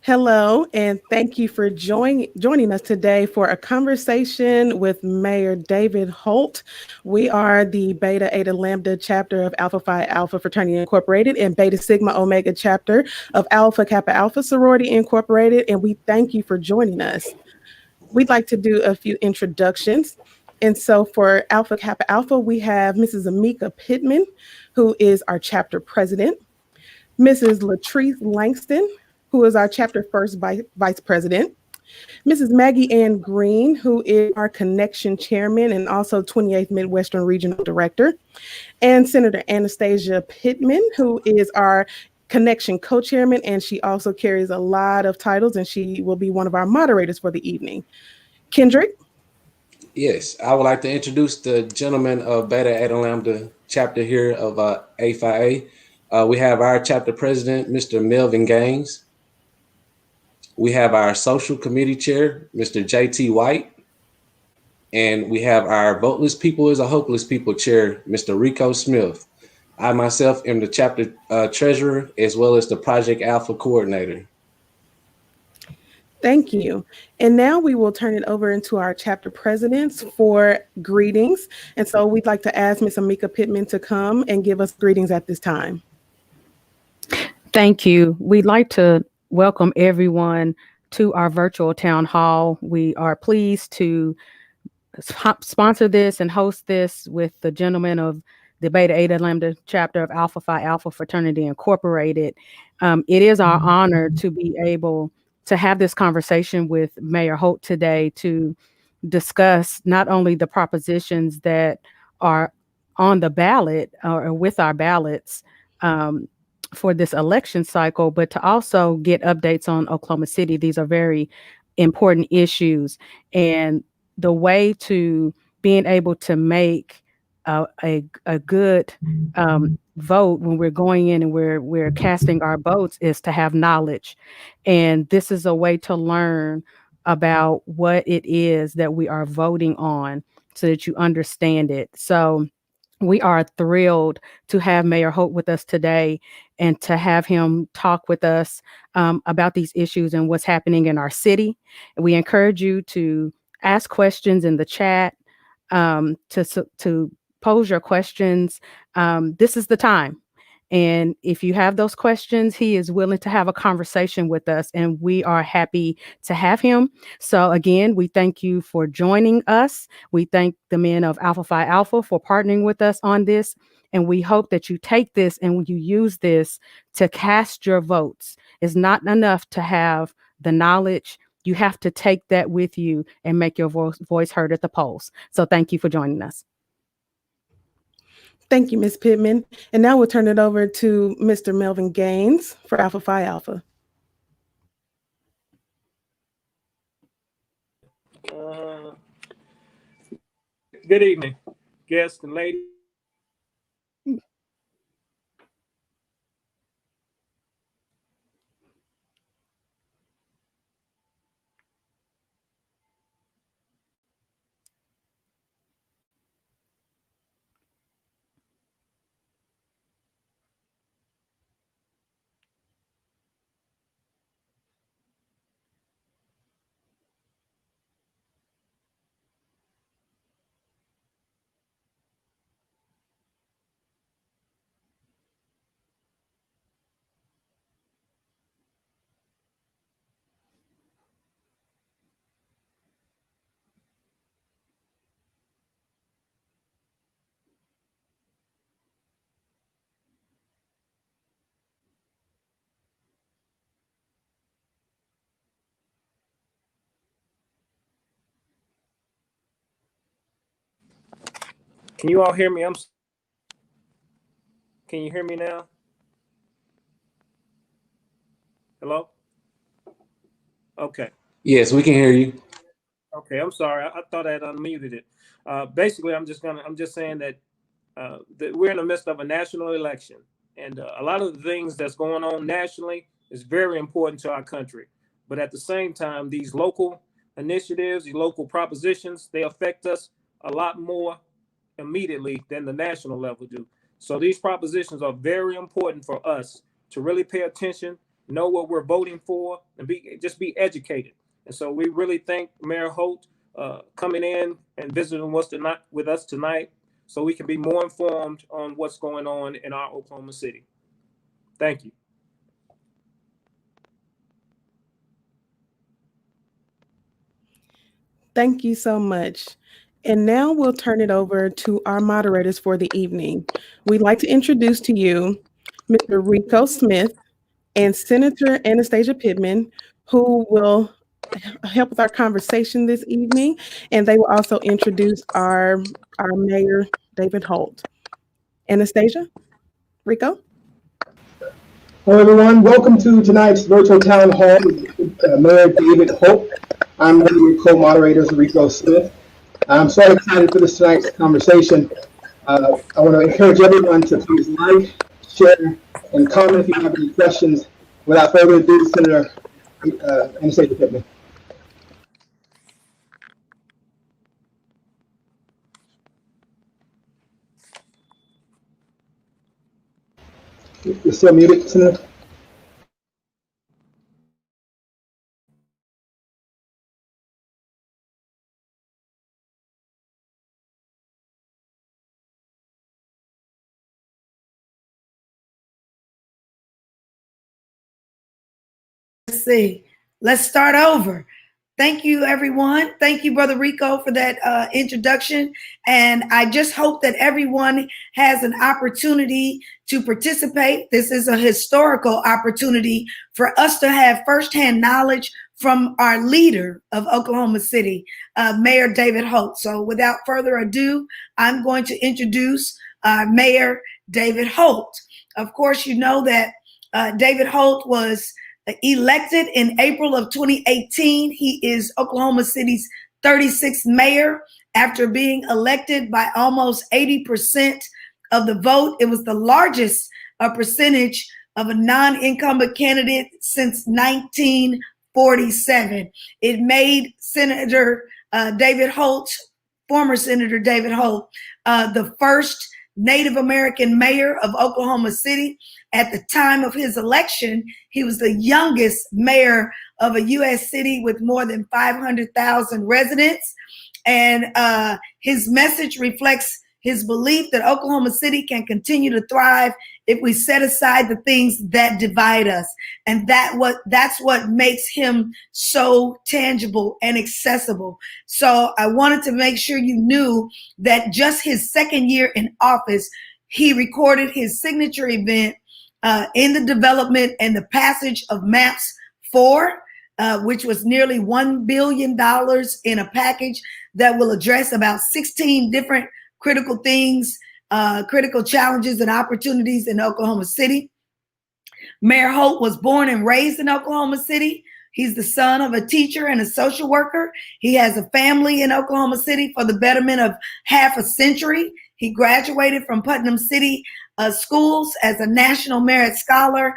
Hello, and thank you for joining us today for a conversation with Mayor David Holt. We are the Beta Eta Lambda chapter of Alpha Phi Alpha Fraternity Incorporated and Beta Sigma Omega chapter of Alpha Kappa Alpha Sorority Incorporated, and we thank you for joining us. We'd like to do a few introductions. And so for Alpha Kappa Alpha, we have Mrs. Amika Pittman, who is our chapter president. Mrs. Latrice Langston, who is our chapter first vice president. Mrs. Maggie Ann Green, who is our connection chairman and also 28th Midwestern Regional Director. And Senator Anastasia Pittman, who is our connection co-chairman, and she also carries a lot of titles, and she will be one of our moderators for the evening. Kendrick? Yes, I would like to introduce the gentleman of Beta Eta Lambda chapter here of A5A. We have our chapter president, Mr. Melvin Gaines. We have our social committee chair, Mr. JT White. And we have our Voteless People is a Hopeless People chair, Mr. Rico Smith. I myself am the chapter treasurer as well as the Project Alpha coordinator. Thank you. And now we will turn it over into our chapter presidents for greetings. And so we'd like to ask Ms. Amika Pittman to come and give us greetings at this time. Thank you. We'd like to welcome everyone to our virtual town hall. We are pleased to sponsor this and host this with the gentleman of the Beta Eta Lambda chapter of Alpha Phi Alpha Fraternity Incorporated. It is our honor to be able to have this conversation with Mayor Holt today to discuss not only the propositions that are on the ballot or with our ballots for this election cycle, but to also get updates on Oklahoma City. These are very important issues. And the way to being able to make a good vote when we're going in and we're casting our votes is to have knowledge. And this is a way to learn about what it is that we are voting on so that you understand it. So we are thrilled to have Mayor Holt with us today and to have him talk with us about these issues and what's happening in our city. We encourage you to ask questions in the chat, to pose your questions. This is the time. And if you have those questions, he is willing to have a conversation with us, and we are happy to have him. So again, we thank you for joining us. We thank the men of Alpha Phi Alpha for partnering with us on this. And we hope that you take this and you use this to cast your votes. It's not enough to have the knowledge. You have to take that with you and make your voice heard at the polls. So thank you for joining us. Thank you, Ms. Pittman. And now we'll turn it over to Mr. Melvin Gaines for Alpha Phi Alpha. Good evening, guests and ladies. Can you all hear me? Can you hear me now? Hello? Okay. Yes, we can hear you. Okay, I'm sorry. I thought I had unmuted it. Basically, I'm just saying that we're in the midst of a national election, and a lot of the things that's going on nationally is very important to our country. But at the same time, these local initiatives, these local propositions, they affect us a lot more immediately than the national level do. So these propositions are very important for us to really pay attention know what we're voting for, and just be educated. And so we really thank Mayor Holt coming in and visiting with us tonight, so we can be more informed on what's going on in our Oklahoma City. Thank you. Thank you so much. And now we'll turn it over to our moderators for the evening. We'd like to introduce to you Mr. Rico Smith and Senator Anastasia Pittman, who will help with our conversation this evening. And they will also introduce our Mayor, David Holt. Anastasia, Rico? Hello, everyone. Welcome to tonight's virtual town hall with Mayor David Holt. I'm one of your co-moderators, Rico Smith. I'm so excited for this tonight's conversation. I want to encourage everyone to please like, share, and comment if you have any questions. Without further ado, Senator Anastasia Pittman. You're still muted, Senator. Let's see. Let's start over. Thank you, everyone. Thank you, Brother Rico, for that introduction. And I just hope that everyone has an opportunity to participate. This is a historical opportunity for us to have firsthand knowledge from our leader of Oklahoma City, Mayor David Holt. So without further ado, I'm going to introduce Mayor David Holt. Of course, you know that David Holt was elected in April of 2018. He is Oklahoma City's 36th mayor after being elected by almost 80% of the vote. It was the largest percentage of a non-incumbent candidate since 1947. It made Senator David Holt, former Senator David Holt, the first Native American mayor of Oklahoma City. At the time of his election, he was the youngest mayor of a U.S. city with more than 500,000 residents. And his message reflects his belief that Oklahoma City can continue to thrive if we set aside the things that divide us. And that's what makes him so tangible and accessible. So I wanted to make sure you knew that just his second year in office, he recorded his signature event in the development and the passage of Maps 4, which was nearly $1 billion in a package that will address about 16 different critical things, critical challenges and opportunities in Oklahoma City. Mayor Holt was born and raised in Oklahoma City. He's the son of a teacher and a social worker. He has a family in Oklahoma City for the betterment of half a century. He graduated from Putnam City schools as a National Merit Scholar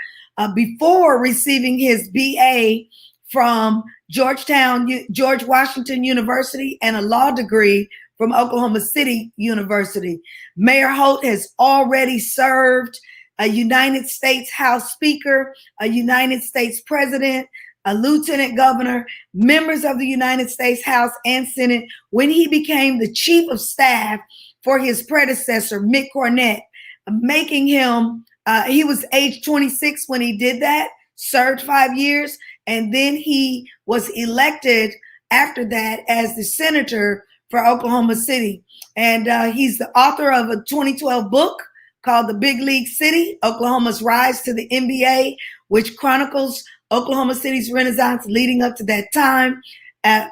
before receiving his BA from George Washington University and a law degree from Oklahoma City University. Mayor Holt has already served a United States House Speaker, a United States President, a Lieutenant Governor, members of the United States House and Senate when he became the Chief of Staff for his predecessor, Mick Cornett, making him, he was age 26 when he did that, served 5 years, and then he was elected after that as the senator for Oklahoma City. And he's the author of a 2012 book called The Big League City, Oklahoma's Rise to the NBA, which chronicles Oklahoma City's renaissance leading up to that time.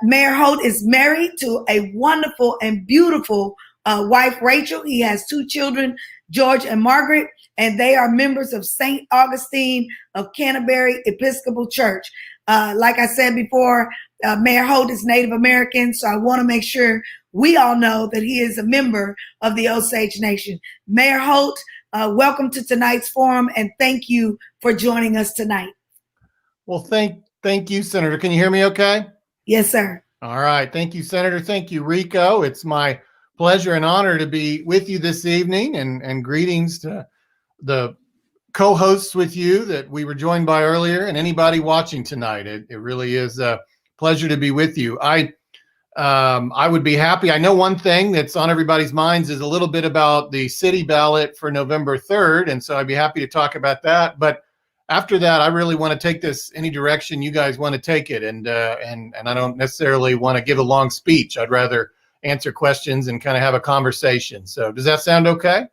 Mayor Holt is married to a wonderful and beautiful wife, Rachel. He has 2 children, George and Margaret, and they are members of St. Augustine of Canterbury Episcopal Church. Like I said before, Mayor Holt is Native American, so I want to make sure we all know that he is a member of the Osage Nation. Mayor Holt, welcome to tonight's forum, and thank you for joining us tonight. Well, thank you, Senator. Can you hear me okay? Yes, sir. All right. Thank you, Senator. Thank you, Rico. It's my pleasure and honor to be with you this evening, and greetings to the co-hosts with you that we were joined by earlier, and anybody watching tonight. It really is a pleasure to be with you. I would be happy. I know one thing that's on everybody's minds is a little bit about the city ballot for November 3rd, and so I'd be happy to talk about that. But after that, I really want to take this any direction you guys want to take it, and I don't necessarily want to give a long speech. I'd rather answer questions and kind of have a conversation. So does that sound okay?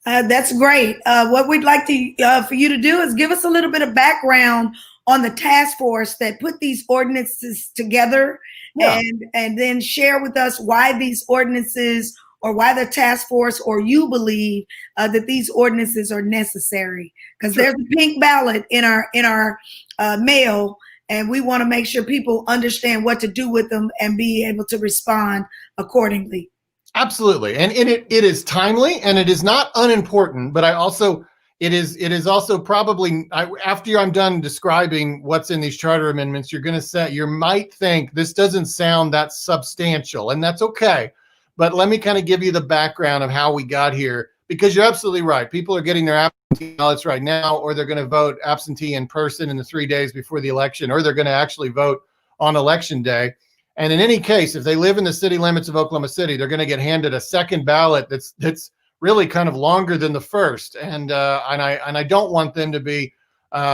That's great. What we'd like to for you to do is give us a little bit of background on the task force that put these ordinances together, and then share with us why these ordinances, or why the task force, or you believe that these ordinances are necessary. Because there's a pink ballot in our mail, and we want to make sure people understand what to do with them and be able to respond accordingly. Absolutely. And it is timely, and it is not unimportant, but it is also probably, after I'm done describing what's in these charter amendments, you might think this doesn't sound that substantial, and that's okay. But let me kind of give you the background of how we got here, because you're absolutely right. People are getting their absentee ballots right now, or they're going to vote absentee in person in the 3 days before the election, or they're going to actually vote on election day. And in any case, if they live in the city limits of Oklahoma City, they're going to get handed a second ballot that's really kind of longer than the first. And I don't want them to be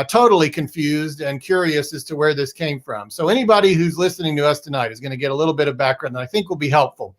totally confused and curious as to where this came from. So anybody who's listening to us tonight is going to get a little bit of background that I think will be helpful.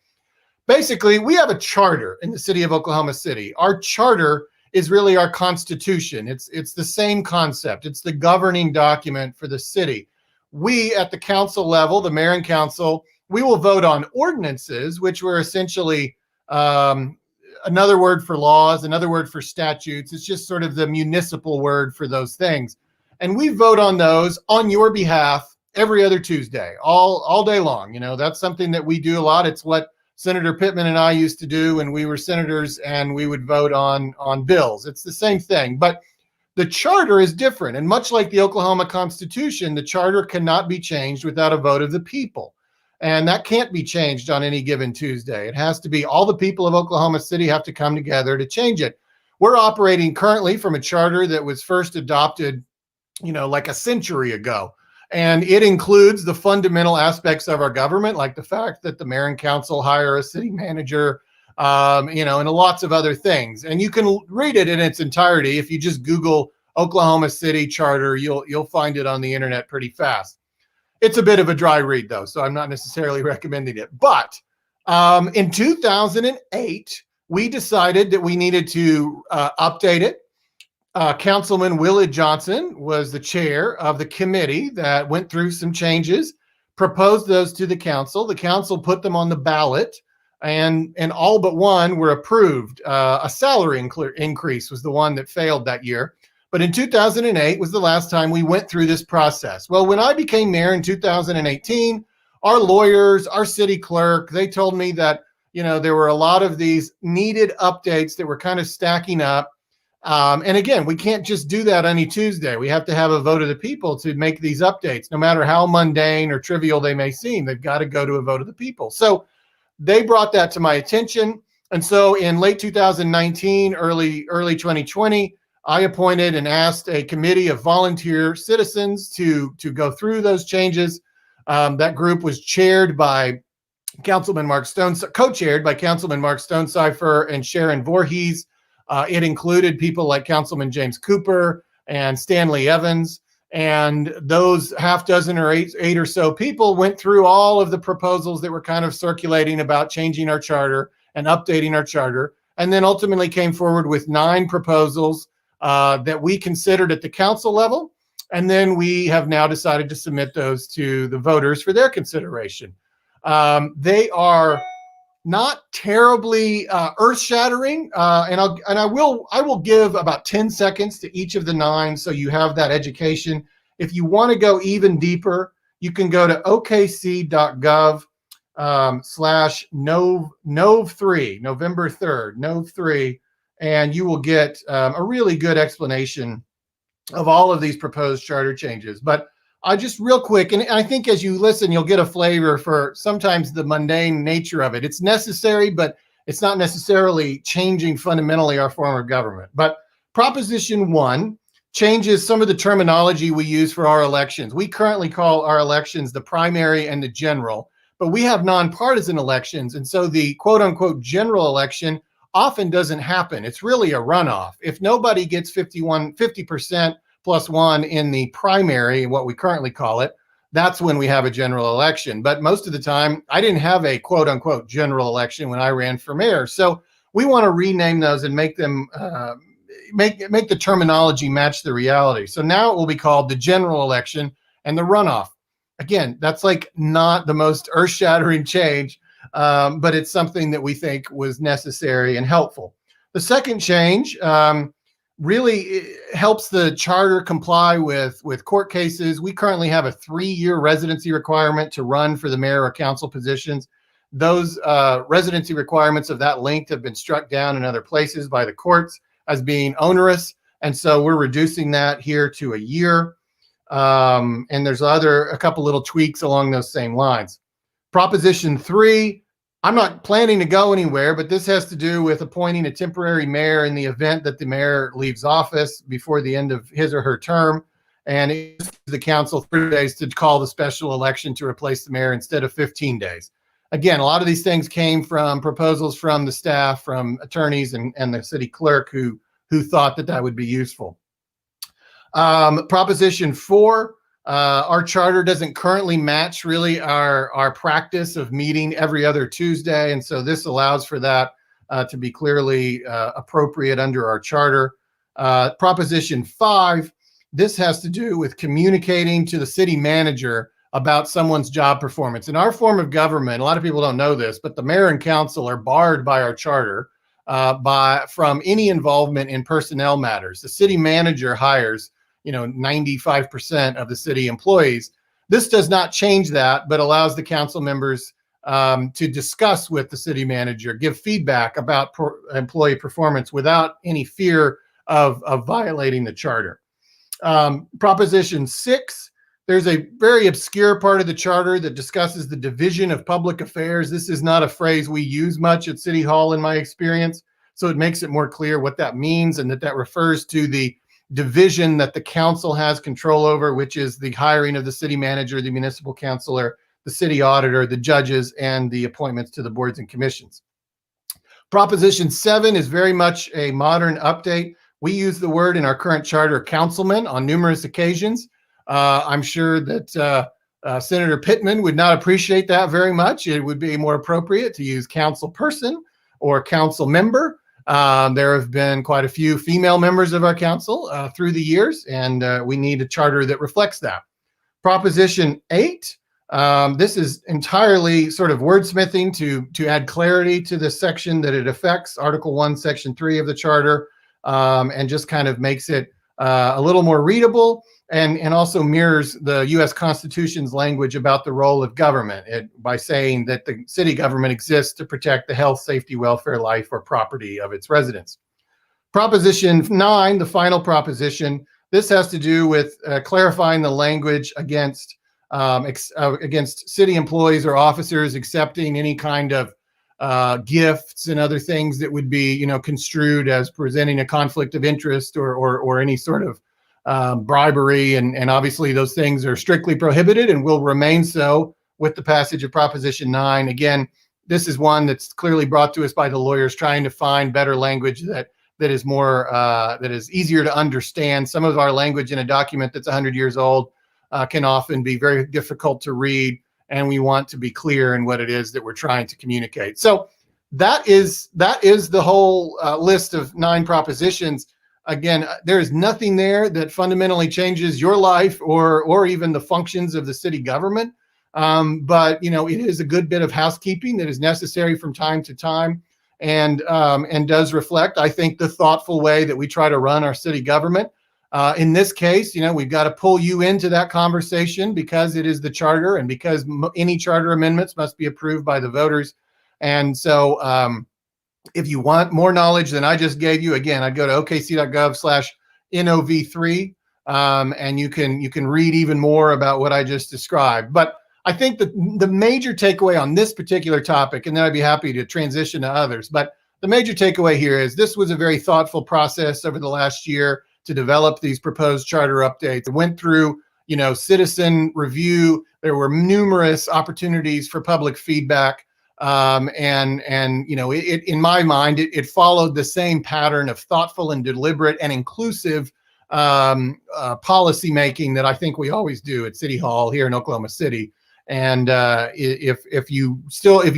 Basically, we have a charter in the city of Oklahoma City. Our charter is really our constitution. It's the same concept. It's the governing document for the city. We at the council level, the mayor and council, we will vote on ordinances, which were essentially another word for laws, another word for statutes. It's just sort of the municipal word for those things. And we vote on those on your behalf every other Tuesday, all day long. You know, that's something that we do a lot. It's what Senator Pittman and I used to do when we were senators, and we would vote on bills. It's the same thing, but the charter is different. And much like the Oklahoma Constitution, the charter cannot be changed without a vote of the people. And that can't be changed on any given Tuesday. It has to be all the people of Oklahoma City have to come together to change it. We're operating currently from a charter that was first adopted, like a century ago. And it includes the fundamental aspects of our government, like the fact that the mayor and council hire a city manager, and lots of other things. And you can read it in its entirety. If you just Google Oklahoma City Charter, you'll find it on the internet pretty fast. It's a bit of a dry read, though, so I'm not necessarily recommending it. But in 2008, we decided that we needed to update it. Councilman Willa Johnson was the chair of the committee that went through some changes, proposed those to the council. The council put them on the ballot, and all but one were approved. A salary increase was the one that failed that year. But in 2008 was the last time we went through this process. Well, when I became mayor in 2018, our lawyers, our city clerk, they told me that, there were a lot of these needed updates that were kind of stacking up. And again, we can't just do that any Tuesday. We have to have a vote of the people to make these updates, no matter how mundane or trivial they may seem. They've got to go to a vote of the people. So they brought that to my attention. And so in late 2019, early 2020, I appointed and asked a committee of volunteer citizens to go through those changes. That group was chaired by Councilman Mark Stone, co-chaired by Councilman Mark Stonecipher and Sharon Voorhees. It included people like Councilman James Cooper and Stanley Evans. And those half dozen or eight or so people went through all of the proposals that were kind of circulating about changing our charter and updating our charter, and then ultimately came forward with 9 proposals that we considered at the council level. And then we have now decided to submit those to the voters for their consideration. They are not terribly earth-shattering, and I will give about 10 seconds to each of the 9, so you have that education. If you want to go even deeper, you can go to okc.gov /NOV3, November 3rd, NOV3, and you will get a really good explanation of all of these proposed charter changes. But I just real quick, and I think as you listen, you'll get a flavor for sometimes the mundane nature of it. It's necessary, but it's not necessarily changing fundamentally our form of government. But Proposition 1 changes some of the terminology we use for our elections. We currently call our elections the primary and the general, but we have nonpartisan elections. And so the quote unquote general election often doesn't happen. It's really a runoff. If nobody gets 50% plus one in the primary, what we currently call it, that's when we have a general election. But most of the time, I didn't have a quote unquote general election when I ran for mayor. So we want to rename those and make them make the terminology match the reality. So now it will be called the general election and the runoff. Again, that's like not the most earth-shattering change, but it's something that we think was necessary and helpful. The second change really helps the charter comply with court cases. We currently have a 3-year residency requirement to run for the mayor or council positions. Those residency requirements of that length have been struck down in other places by the courts as being onerous. And so we're reducing that here to a year. And there's a couple little tweaks along those same lines. Proposition 3, I'm not planning to go anywhere, but this has to do with appointing a temporary mayor in the event that the mayor leaves office before the end of his or her term. And it gives the council 3 days to call the special election to replace the mayor instead of 15 days. Again, a lot of these things came from proposals from the staff, from attorneys and the city clerk who thought that would be useful. Proposition 4, our charter doesn't currently match really our practice of meeting every other Tuesday. And so this allows for that to be clearly appropriate under our charter. Proposition 5, this has to do with communicating to the city manager about someone's job performance. In our form of government, a lot of people don't know this, but the mayor and council are barred by our charter from any involvement in personnel matters. The city manager hires 95% of the city employees. This does not change that, but allows the council members to discuss with the city manager, give feedback about employee performance without any fear of violating the charter. Proposition 6, there's a very obscure part of the charter that discusses the division of public affairs. This is not a phrase we use much at City Hall in my experience, so it makes it more clear what that means and that refers to the division that the council has control over, which is the hiring of the city manager, the municipal councilor, the city auditor, the judges, and the appointments to the boards and commissions. Proposition 7 is very much a modern update. We use the word in our current charter, councilman, on numerous occasions. I'm sure that Senator Pittman would not appreciate that very much. It would be more appropriate to use council person or council member. There have been quite a few female members of our council through the years, and we need a charter that reflects that. Proposition 8, this is entirely sort of wordsmithing to add clarity to this section that it affects, Article 1, Section 3 of the charter, and just kind of makes it a little more readable and also mirrors the U.S. Constitution's language about the role of government by saying that the city government exists to protect the health, safety, welfare, life, or property of its residents. Proposition 9, the final proposition, this has to do with clarifying the language against city employees or officers accepting any kind of gifts and other things that would be, construed as presenting a conflict of interest or any sort of bribery, and obviously those things are strictly prohibited and will remain so with the passage of Proposition 9. Again, this is one that's clearly brought to us by the lawyers trying to find better language that is more that is easier to understand. Some of our language in a document that's 100 years old can often be very difficult to read, and we want to be clear in what it is that we're trying to communicate. So that is the whole list of 9 propositions. Again, there is nothing there that fundamentally changes your life or even the functions of the city government. But it is a good bit of housekeeping that is necessary from time to time, and does reflect, I think, the thoughtful way that we try to run our city government. In this case, we've got to pull you into that conversation because it is the charter and because any charter amendments must be approved by the voters. And so if you want more knowledge than I just gave you, again, I'd go to okc.gov/NOV3, and you can read even more about what I just described. But I think that the major takeaway on this particular topic, and then I'd be happy to transition to others, but the major takeaway here is this was a very thoughtful process over the last year to develop these proposed charter updates. It went through, citizen review. There were numerous opportunities for public feedback. And in my mind, it followed the same pattern of thoughtful and deliberate and inclusive policy making that I think we always do at City Hall here in Oklahoma City. And if you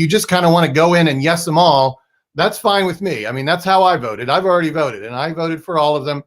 just kind of want to go in and yes them all, that's fine with me. I mean, that's how I voted. I've already voted, and I voted for all of them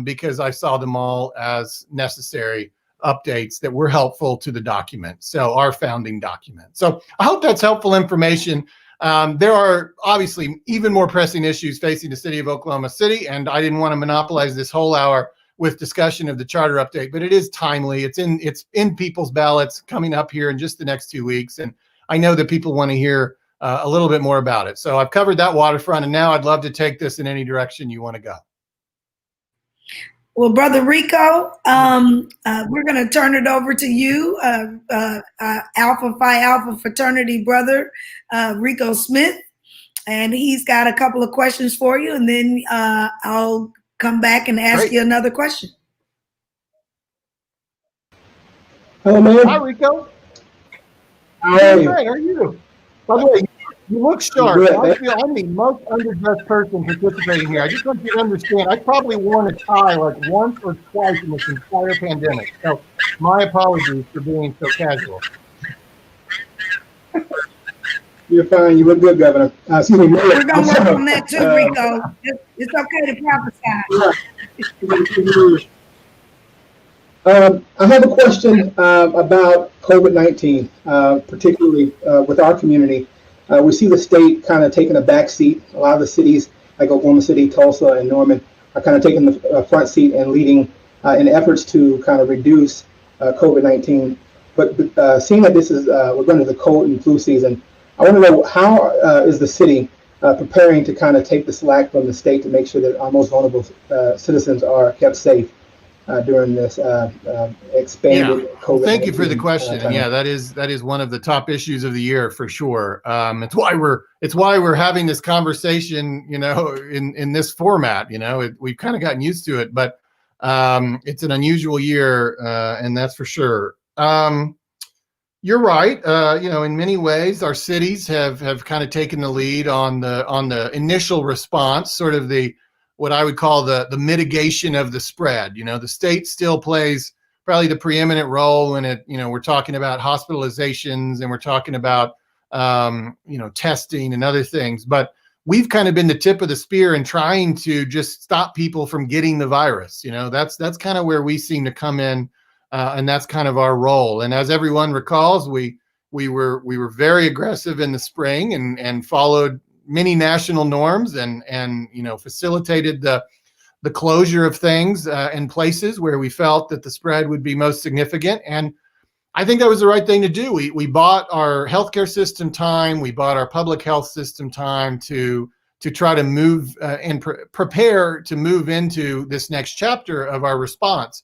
because I saw them all as necessary updates that were helpful to the document. So our founding document. So I hope that's helpful information. There are obviously even more pressing issues facing the city of Oklahoma City, and I didn't want to monopolize this whole hour with discussion of the charter update, but it is timely. It's in people's ballots coming up here in just the next 2 weeks, and I know that people want to hear a little bit more about it. So I've covered that waterfront, and now I'd love to take this in any direction you want to go. Well, Brother Rico, we're going to turn it over to you, Alpha Phi Alpha Fraternity brother, Rico Smith, and he's got a couple of questions for you, and then I'll come back and ask you another question. Hello, man. Hi, Rico. How are you? Great. How are you? By the way, you look sharp. I feel I'm the most underdressed person participating here. I just want you to understand, I probably worn a tie like once or twice in this entire pandemic. So my apologies for being so casual. You're fine. You look good, Governor. Excuse me, Mayor. We're going to work on that too, Rico. It's okay to prophesy. I have a question about COVID-19, particularly with our community. We see the state kind of taking a back seat. A lot of the cities, like Oklahoma City, Tulsa, and Norman, are kind of taking the front seat and leading in efforts to kind of reduce COVID-19. But seeing that this is, we're going to the cold and flu season, I want to know how is the city preparing to kind of take the slack from the state to make sure that our most vulnerable citizens are kept safe during this expanded COVID-19. Well, thank you for the question. And yeah, that is one of the top issues of the year for sure. It's why we're having this conversation, in this format. We've kind of gotten used to it, but it's an unusual year, and that's for sure. You're right. In many ways, our cities have kind of taken the lead on the initial response, sort of what I would call the mitigation of the spread. The state still plays probably the preeminent role in it. We're talking about hospitalizations and we're talking about testing and other things, but we've kind of been the tip of the spear in trying to just stop people from getting the virus. That's kind of where we seem to come in. And that's kind of our role. And as everyone recalls, we were very aggressive in the spring and followed many national norms and facilitated the closure of things in places where we felt that the spread would be most significant. And I think that was the right thing to do. We bought our healthcare system time. We bought our public health system time to try to move and prepare to move into this next chapter of our response.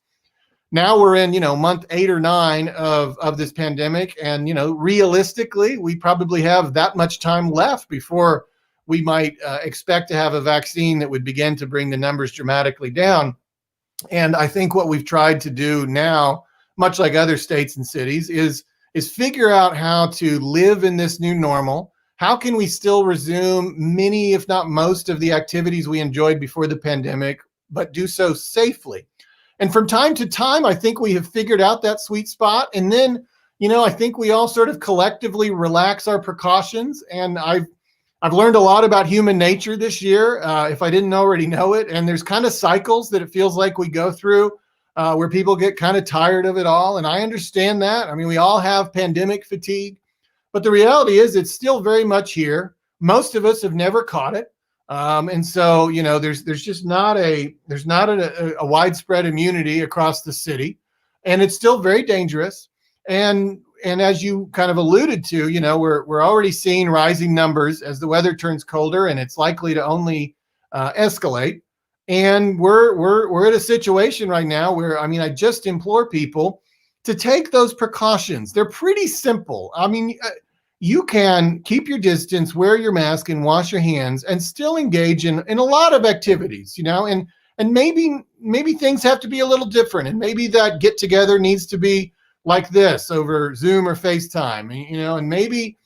Now we're in, month 8 or 9 of this pandemic. And, realistically, we probably have that much time left before we might expect to have a vaccine that would begin to bring the numbers dramatically down. And I think what we've tried to do now, much like other states and cities, is figure out how to live in this new normal. How can we still resume many, if not most, of the activities we enjoyed before the pandemic, but do so safely? And from time to time, I think we have figured out that sweet spot. And then, I think we all sort of collectively relax our precautions. And I've learned a lot about human nature this year, if I didn't already know it. And there's kind of cycles that it feels like we go through where people get kind of tired of it all. And I understand that. I mean, we all have pandemic fatigue. But the reality is it's still very much here. Most of us have never caught it. And so, there's just not a widespread immunity across the city, and it's still very dangerous. And as you kind of alluded to, we're already seeing rising numbers as the weather turns colder, and it's likely to only escalate. And we're at a situation right now where, I just implore people to take those precautions. They're pretty simple. you can keep your distance, wear your mask, and wash your hands, and still engage in a lot of activities, and maybe things have to be a little different, and maybe that get together needs to be like this over Zoom or FaceTime, and maybe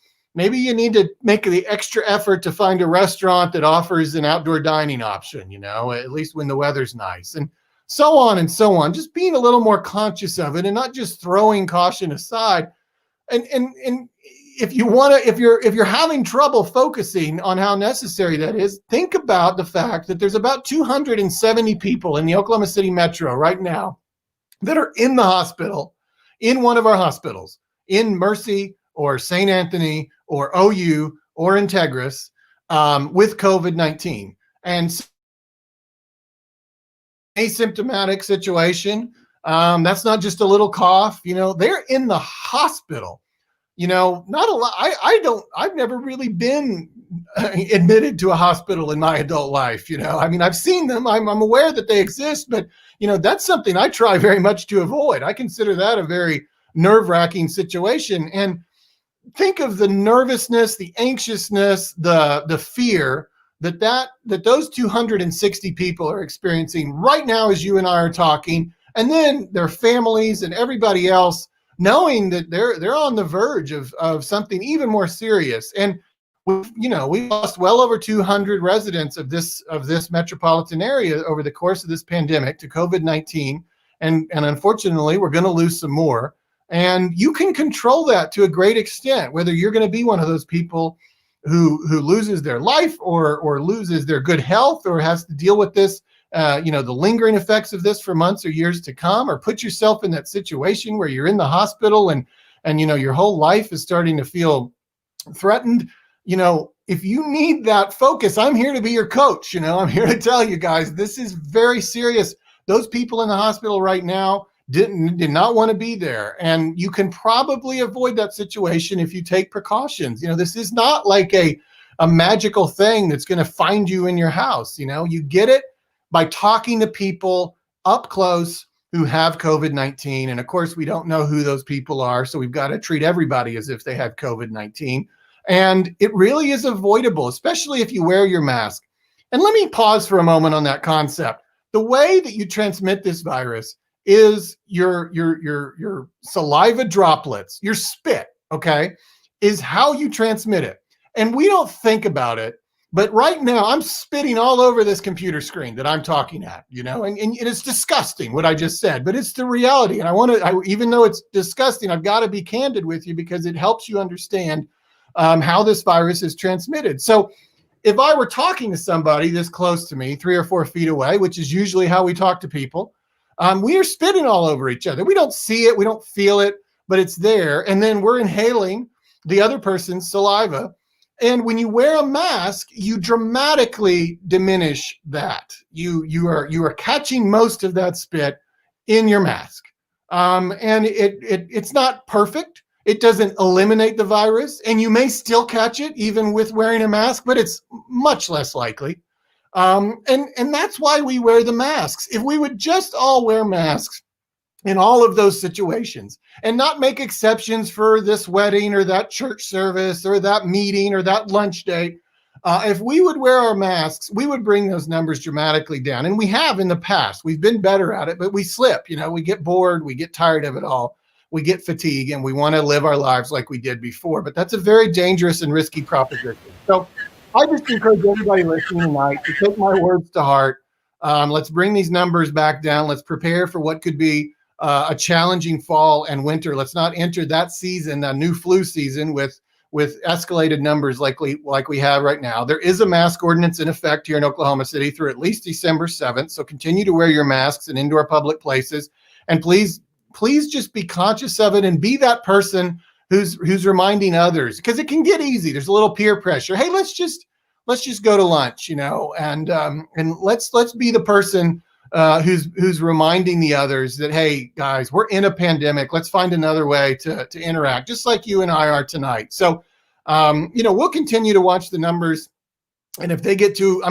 you need to make the extra effort to find a restaurant that offers an outdoor dining option, at least when the weather's nice, and so on and so on. Just being a little more conscious of it and not just throwing caution aside. And if you're having trouble focusing on how necessary that is, think about the fact that there's about 270 people in the Oklahoma City metro right now that are in the hospital, in one of our hospitals, in Mercy or St. Anthony or OU or Integris, with COVID-19. And asymptomatic situation. That's not just a little cough, they're in the hospital. Not a lot. I've never really been admitted to a hospital in my adult life. I've seen them. I'm aware that they exist, but that's something I try very much to avoid. I consider that a very nerve-wracking situation. And think of the nervousness, the anxiousness, the fear that those 260 people are experiencing right now as you and I are talking, and then their families and everybody else knowing that they're on the verge of something even more serious. And we lost well over 200 residents of this metropolitan area over the course of this pandemic to COVID-19, and unfortunately we're going to lose some more. And you can control that to a great extent, whether you're going to be one of those people who loses their life or loses their good health or has to deal with this, the lingering effects of this for months or years to come, or put yourself in that situation where you're in the hospital and your whole life is starting to feel threatened. If you need that focus, I'm here to be your coach. I'm here to tell you guys, this is very serious. Those people in the hospital right now did not want to be there. And you can probably avoid that situation if you take precautions. This is not like a magical thing that's going to find you in your house. You get it by talking to people up close who have COVID-19. And of course, we don't know who those people are. So we've got to treat everybody as if they have COVID-19. And it really is avoidable, especially if you wear your mask. And let me pause for a moment on that concept. The way that you transmit this virus is your saliva droplets, your spit, okay, is how you transmit it. And we don't think about it, but right now I'm spitting all over this computer screen that I'm talking at, and it's disgusting what I just said, but it's the reality. And even though it's disgusting, I've got to be candid with you because it helps you understand how this virus is transmitted. So if I were talking to somebody this close to me, 3 or 4 feet away, which is usually how we talk to people, we are spitting all over each other. We don't see it, we don't feel it, but it's there. And then we're inhaling the other person's saliva. And when you wear a mask, you dramatically diminish that. You are catching most of that spit in your mask. And it's not perfect. It doesn't eliminate the virus, and you may still catch it even with wearing a mask, but it's much less likely. And that's why we wear the masks. If we would just all wear masks in all of those situations and not make exceptions for this wedding or that church service or that meeting or that lunch date, if we would wear our masks, we would bring those numbers dramatically down. And we have in the past. We've been better at it, but we slip. We get bored, we get tired of it all. We get fatigue, and we want to live our lives like we did before. But that's a very dangerous and risky proposition. So I just encourage everybody listening tonight to take my words to heart. Let's bring these numbers back down. Let's prepare for what could be a challenging fall and winter. Let's not enter that season, a new flu season, with escalated numbers like we have right now. There is a mask ordinance in effect here in Oklahoma City through at least December 7th. So continue to wear your masks in indoor public places. And please just be conscious of it and be that person who's reminding others, because it can get easy. There's a little peer pressure. Hey, let's just go to lunch, and let's be the person who's reminding the others that, hey guys, we're in a pandemic. Let's find another way to interact, just like you and I are tonight. So, we'll continue to watch the numbers, and if they get to,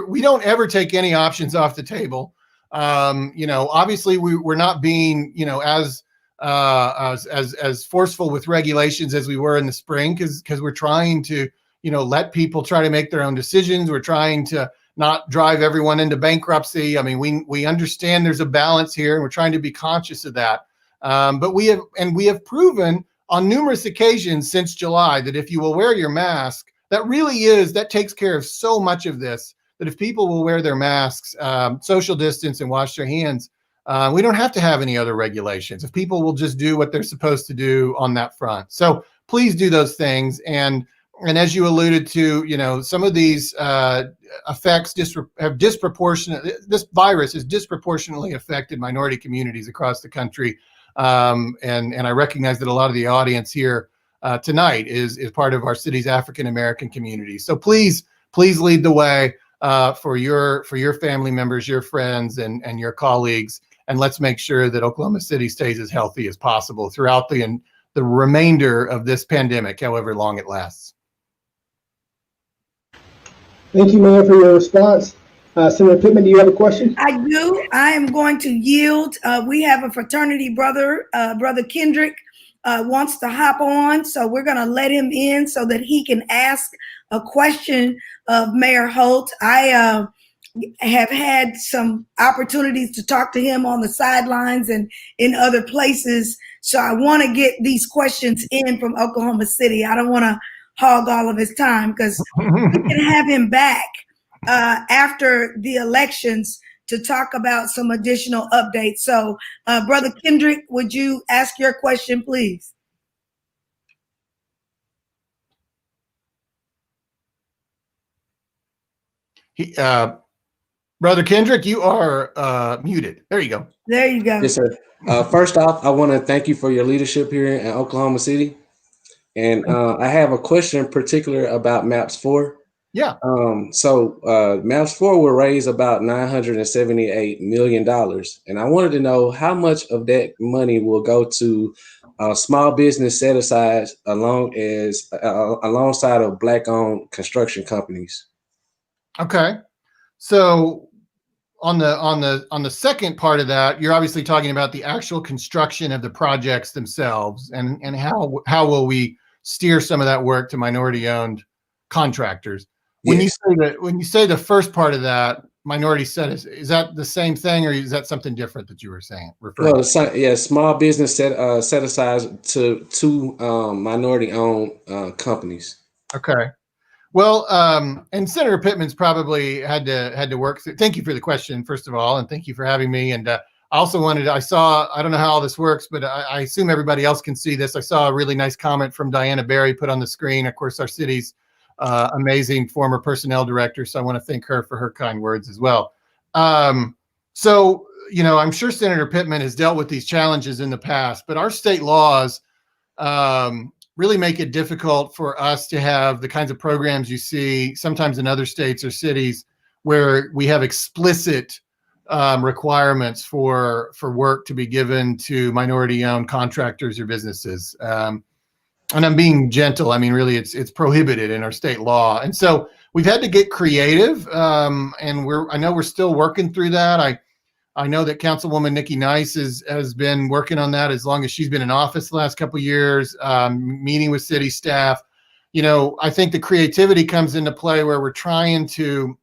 we don't ever take any options off the table. Obviously we're not being, as as forceful with regulations as we were in the spring, because we're trying to, let people try to make their own decisions. We're trying to not drive everyone into bankruptcy. I mean, we understand there's a balance here, and we're trying to be conscious of that. But we have proven on numerous occasions since July that if you will wear your mask, that takes care of so much of this, that if people will wear their masks, social distance, and wash their hands, we don't have to have any other regulations. If people will just do what they're supposed to do on that front. So please do those things. And as you alluded to, some of these effects have disproportionate. This virus has disproportionately affected minority communities across the country. And I recognize that a lot of the audience here tonight is part of our city's African American community. So please lead the way for your family members, your friends, and your colleagues. And let's make sure that Oklahoma City stays as healthy as possible throughout the remainder of this pandemic, however long it lasts. Thank you, Mayor, for your response. Senator Pittman, do you have a question? I do. I am going to yield. We have a fraternity brother, Brother Kendrick, wants to hop on. So we're going to let him in so that he can ask a question of Mayor Holt. I have had some opportunities to talk to him on the sidelines and in other places. So I want to get these questions in from Oklahoma City. I don't want to hog all of his time, because we can have him back after the elections to talk about some additional updates. So, Brother Kendrick, would you ask your question, please? Brother Kendrick, you are muted. There you go. There you go. Yes, sir. First off, I want to thank you for your leadership here in Oklahoma City. And I have a question in particular about MAPS 4. Yeah. So MAPS 4 will raise about $978 million. And I wanted to know how much of that money will go to small business set aside alongside of Black-owned construction companies. Okay. So on the second part of that, you're obviously talking about the actual construction of the projects themselves, and how will we steer some of that work to minority-owned contractors. When Yes. you say the first part of that, minority set, is that the same thing, or is that something different that you were saying? Well, small business set aside to minority-owned companies. Okay. Well, and Senator Pittman's probably had to work through. Thank you for the question, first of all, and thank you for having me. And I also I don't know how all this works, but I assume everybody else can see this. I saw a really nice comment from Diana Berry put on the screen. Of course, our city's amazing former personnel director. So I want to thank her for her kind words as well. So, I'm sure Senator Pittman has dealt with these challenges in the past, but our state laws really make it difficult for us to have the kinds of programs you see sometimes in other states or cities where we have explicit requirements for work to be given to minority-owned contractors or businesses. And I'm being gentle. I mean, really, it's prohibited in our state law. And so we've had to get creative, and I know we're still working through that. I know that Councilwoman Nikki Nice has been working on that as long as she's been in office the last couple of years, meeting with city staff. I think the creativity comes into play where we're trying to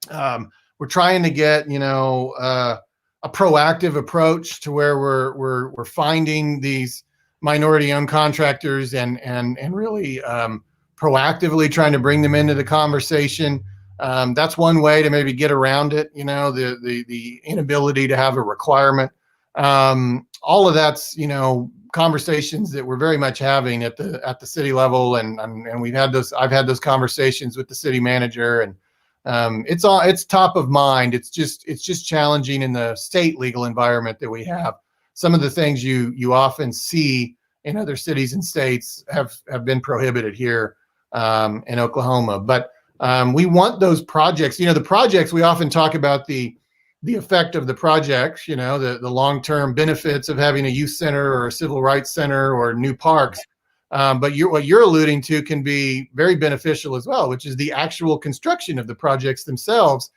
get, a proactive approach to where we're finding these minority-owned contractors and really proactively trying to bring them into the conversation. That's one way to maybe get around it, the inability to have a requirement. All of that's, conversations that we're very much having at the city level, and I've had those conversations with the city manager, and it's top of mind. It's just challenging in the state legal environment that we have. Some of the things you often see in other cities and states have been prohibited here in Oklahoma. But we want those projects. The projects, we often talk about the effect of the projects, the long-term benefits of having a youth center or a civil rights center or new parks. But what you're alluding to can be very beneficial as well, which is the actual construction of the projects themselves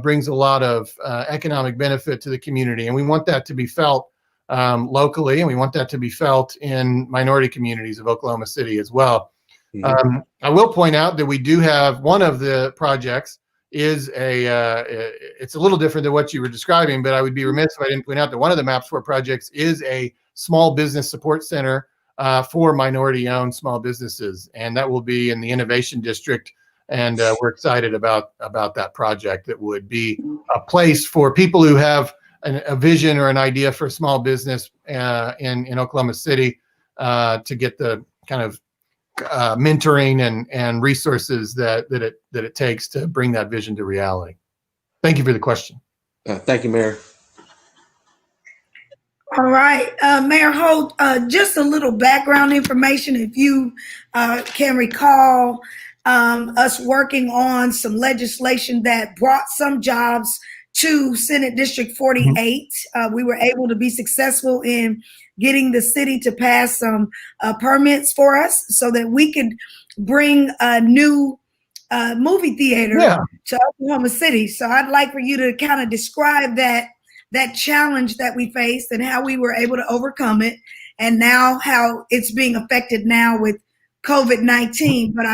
brings a lot of economic benefit to the community. And we want that to be felt locally, and we want that to be felt in minority communities of Oklahoma City as well. I will point out that we do have one of the projects is it's a little different than what you were describing, but I would be remiss if I didn't point out that one of the MAPS 4 projects is a small business support center for minority-owned small businesses, and that will be in the Innovation District. And we're excited about that project. That would be a place for people who have a vision or an idea for a small business in Oklahoma City to get the kind of mentoring and resources that it takes to bring that vision to reality. Thank you for the question. Thank you, Mayor. All right, Mayor Holt, just a little background information, if you can recall us working on some legislation that brought some jobs to Senate District 48. We were able to be successful in getting the city to pass some permits for us so that we could bring a new movie theater to Oklahoma City. So I'd like for you to kind of describe that challenge that we faced and how we were able to overcome it, and now how it's being affected now with COVID-19. But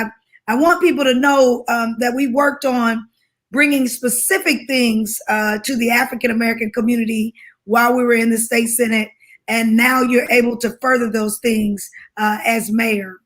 I want people to know that we worked on bringing specific things to the African-American community while we were in the state Senate, and now you're able to further those things as mayor.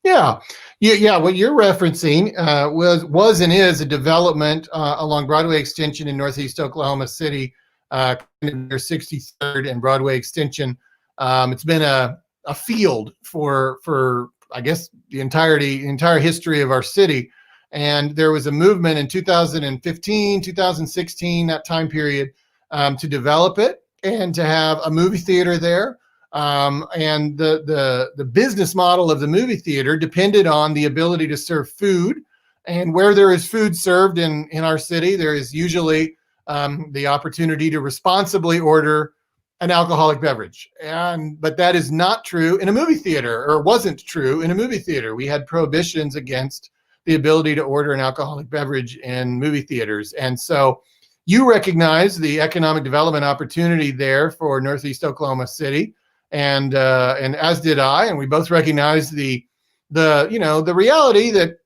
Yeah. What you're referencing was and is a development along Broadway Extension in Northeast Oklahoma City, near 63rd and Broadway Extension. It's been a field for I guess the entire history of our city. And there was a movement in 2015, 2016, that time period, to develop it and to have a movie theater there. And the business model of the movie theater depended on the ability to serve food. And where there is food served in our city, there is usually the opportunity to responsibly order an alcoholic beverage. But that is not true in a movie theater, or wasn't true in a movie theater. We had prohibitions against the ability to order an alcoholic beverage in movie theaters. And so you recognize the economic development opportunity there for Northeast Oklahoma City. And as did I, and we both recognize the reality that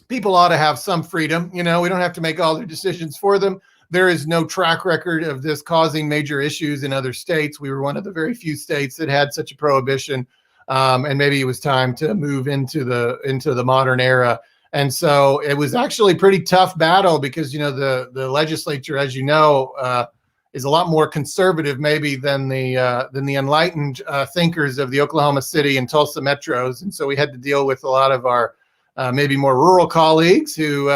people ought to have some freedom. We don't have to make all their decisions for them. There is no track record of this causing major issues in other states. We were one of the very few states that had such a prohibition, and maybe it was time to move into the modern era. And so it was actually a pretty tough battle because the legislature, as you know, is a lot more conservative maybe than the enlightened thinkers of the Oklahoma City and Tulsa metros. And so we had to deal with a lot of our maybe more rural colleagues who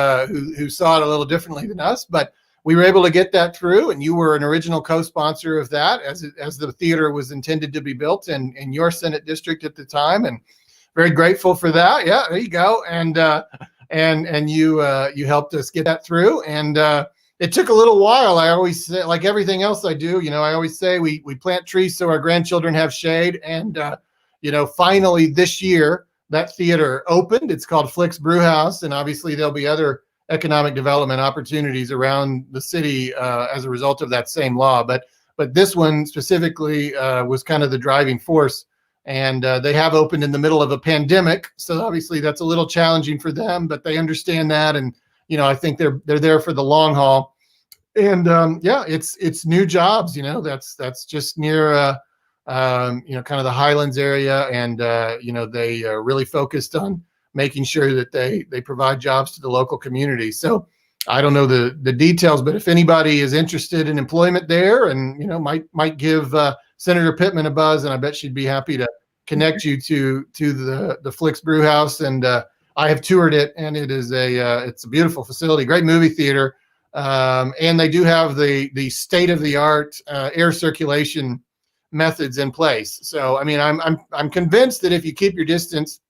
saw it a little differently than us. But we were able to get that through, and you were an original co-sponsor of that as the theater was intended to be built in your Senate district at the time, and very grateful for that. Yeah, there you go. And you helped us get that through, and it took a little while. I always say, like everything else I do, I always say we plant trees so our grandchildren have shade, and finally this year that theater opened. It's called Flick's Brewhouse, and obviously there'll be other economic development opportunities around the city as a result of that same law. But this one specifically was kind of the driving force. And they have opened in the middle of a pandemic. So obviously that's a little challenging for them, but they understand that. And, I think they're there for the long haul. And it's new jobs, that's just near, kind of the Highlands area. And, they are really focused on making sure that they provide jobs to the local community. So I don't know the details, but if anybody is interested in employment there and, might give Senator Pittman a buzz, and I bet she'd be happy to connect you to the Flick's Brewhouse. And I have toured it, and it's a beautiful facility, great movie theater. And they do have the state-of-the-art air circulation methods in place. So, I mean, I'm convinced that if you keep your distance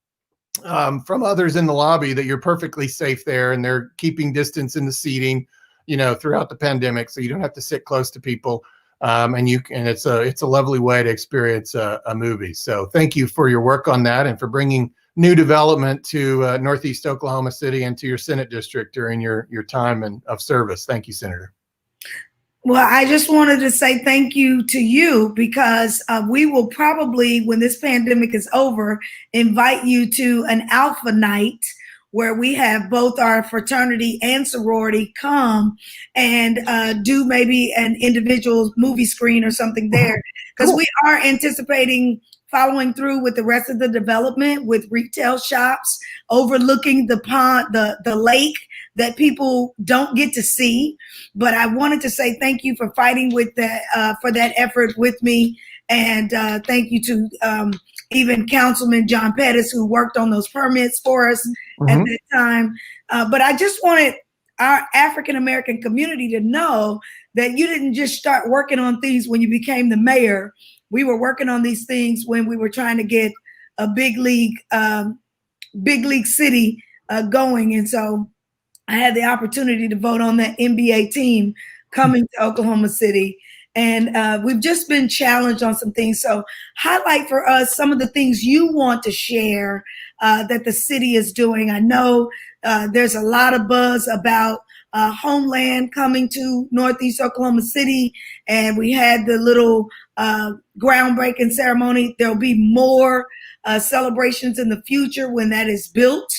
from others in the lobby, that you're perfectly safe there, and they're keeping distance in the seating, throughout the pandemic, so you don't have to sit close to people. And it's a lovely way to experience a movie. So thank you for your work on that and for bringing new development to Northeast Oklahoma City and to your Senate district during your time of service. Thank you, Senator. Well, I just wanted to say thank you to you because we will probably, when this pandemic is over, invite you to an alpha night where we have both our fraternity and sorority come and do maybe an individual movie screen or something there. Because we are anticipating following through with the rest of the development with retail shops overlooking the pond, the lake that people don't get to see. But I wanted to say thank you for fighting with that, for that effort with me. And thank you to even Councilman John Pettis, who worked on those permits for us at that time. But I just wanted our African-American community to know that you didn't just start working on things when you became the mayor. We were working on these things when we were trying to get a big league city going. And so I had the opportunity to vote on that NBA team coming to Oklahoma City. And we've just been challenged on some things. So highlight for us some of the things you want to share that the city is doing. I know there's a lot of buzz about Homeland coming to Northeast Oklahoma City. And we had the little groundbreaking ceremony. There'll be more celebrations in the future when that is built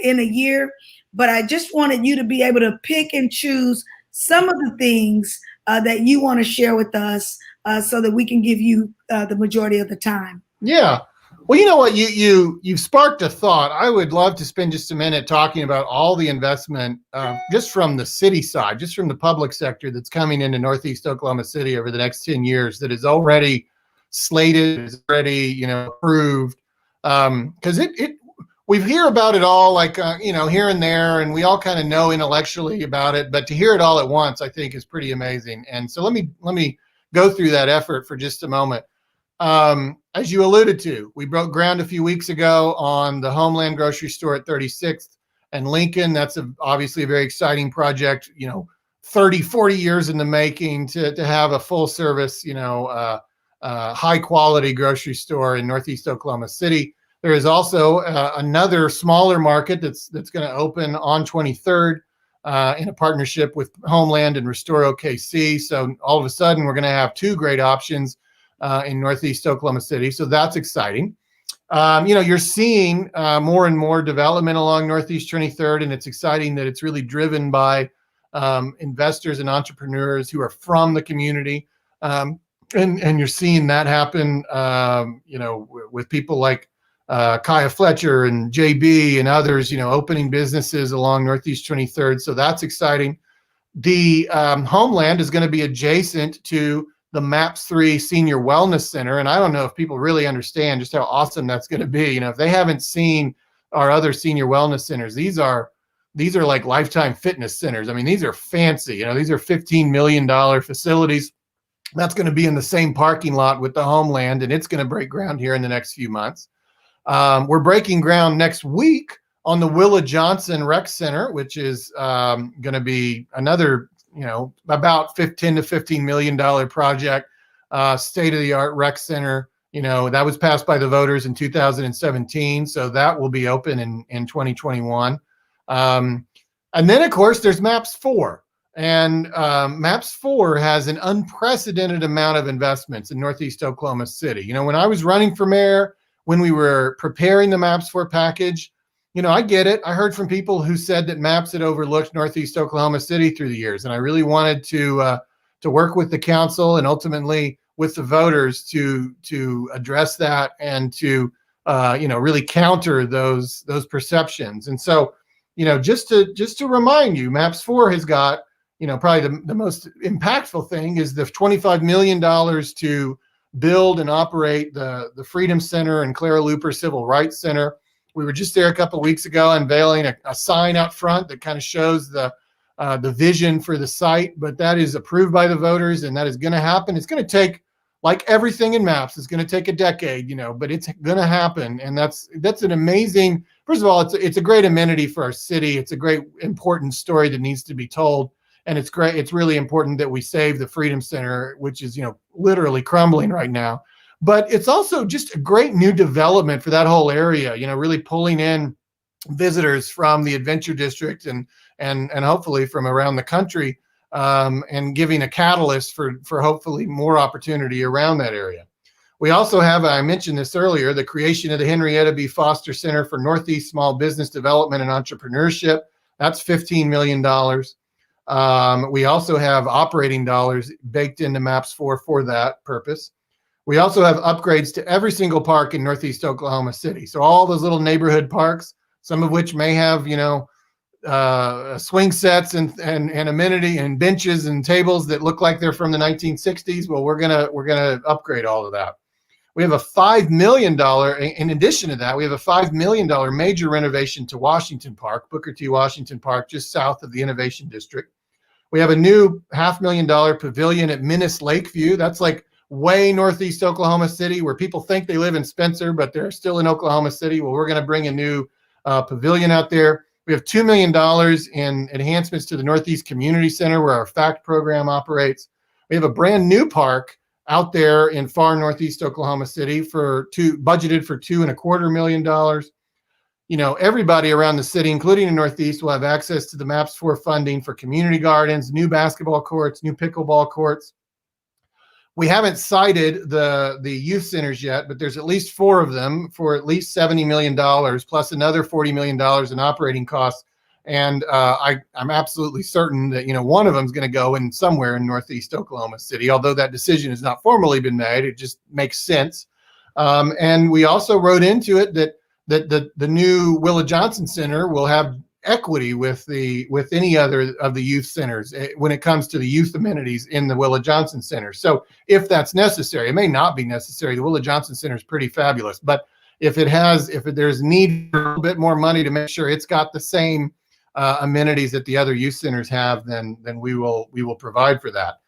in a year. But I just wanted you to be able to pick and choose some of the things that you want to share with us so that we can give you the majority of the time. Yeah. Well, you know what, you've sparked a thought. I would love to spend just a minute talking about all the investment just from the city side, just from the public sector that's coming into Northeast Oklahoma City over the next 10 years that is already slated, is already, approved. Because we hear about it all like, here and there, and we all kind of know intellectually about it, but to hear it all at once, I think is pretty amazing. And so let me go through that effort for just a moment. As you alluded to, we broke ground a few weeks ago on the Homeland grocery store at 36th and Lincoln. That's obviously a very exciting project, 30, 40 years in the making to have a full service, high quality grocery store in Northeast Oklahoma City. There is also another smaller market that's going to open on 23rd in a partnership with Homeland and Restore OKC. So all of a sudden, we're going to have two great options in Northeast Oklahoma City. So that's exciting. You're seeing more and more development along Northeast 23rd, and it's exciting that it's really driven by investors and entrepreneurs who are from the community. And you're seeing that happen, with people like Kaya Fletcher and JB and others, opening businesses along Northeast 23rd. So that's exciting. The Homeland is going to be adjacent to the MAPS 3 Senior Wellness Center. And I don't know if people really understand just how awesome that's going to be. If they haven't seen our other senior wellness centers, these are like Lifetime Fitness centers. I mean, these are fancy, these are $15 million facilities. That's going to be in the same parking lot with the Homeland, and it's going to break ground here in the next few months. We're breaking ground next week on the Willa Johnson Rec Center, which is going to be another, about $10 to $15 million project, state-of-the-art rec center. That was passed by the voters in 2017, so that will be open in 2021. And then, of course, there's MAPS 4. And MAPS 4 has an unprecedented amount of investments in Northeast Oklahoma City. When I was running for mayor, when we were preparing the MAPS 4 package, I get it. I heard from people who said that MAPS had overlooked Northeast Oklahoma City through the years. And I really wanted to work with the council and ultimately with the voters to address that and to, really counter those perceptions. And so, just to remind you, MAPS 4 has got, probably the most impactful thing is the $25 million to build and operate the Freedom Center and Clara Looper Civil Rights Center. We were just there a couple of weeks ago unveiling a sign out front that kind of shows the vision for the site, but that is approved by the voters, and that is going to happen. It's going to take, like everything in MAPS, it's going to take a decade, but it's going to happen. And that's an amazing, first of all, it's a great amenity for our city. It's a great, important story that needs to be told. And it's great. It's really important that we save the Freedom Center, which is, literally crumbling right now. But it's also just a great new development for that whole area, really pulling in visitors from the Adventure District and hopefully from around the country and giving a catalyst for hopefully more opportunity around that area. We also have, I mentioned this earlier, the creation of the Henrietta B. Foster Center for Northeast Small Business Development and Entrepreneurship. That's $15 million. We also have operating dollars baked into MAPS 4 for that purpose. We also have upgrades to every single park in Northeast Oklahoma City. So all those little neighborhood parks, some of which may have, swing sets and amenity and benches and tables that look like they're from the 1960s. Well, we're gonna upgrade all of that. We have a $5 million, in addition to that, we have a $5 million major renovation to Washington Park, Booker T. Washington Park, just south of the Innovation District. We have a new $500,000 pavilion at Minnis Lakeview. That's like way northeast Oklahoma City, where people think they live in Spencer, but they're still in Oklahoma City. Well, we're going to bring a new pavilion out there. We have $2 million in enhancements to the Northeast Community Center, where our FACT program operates. We have a brand new park out there in far northeast Oklahoma City budgeted for $2.25 million. Everybody around the city, including the Northeast, will have access to the MAPS 4 funding for community gardens, new basketball courts, new pickleball courts. We haven't cited the youth centers yet, but there's at least 4 of them for at least $70 million, plus another $40 million in operating costs. And I'm absolutely certain that, one of them is going to go in somewhere in Northeast Oklahoma City, although that decision has not formally been made. It just makes sense. And we also wrote into it that the new Willa Johnson Center will have equity with any other of the youth centers when it comes to the youth amenities in the Willa Johnson Center. So if that's necessary, it may not be necessary. The Willa Johnson Center is pretty fabulous, but if there's need for a little bit more money to make sure it's got the same amenities that the other youth centers have, then we will provide for that.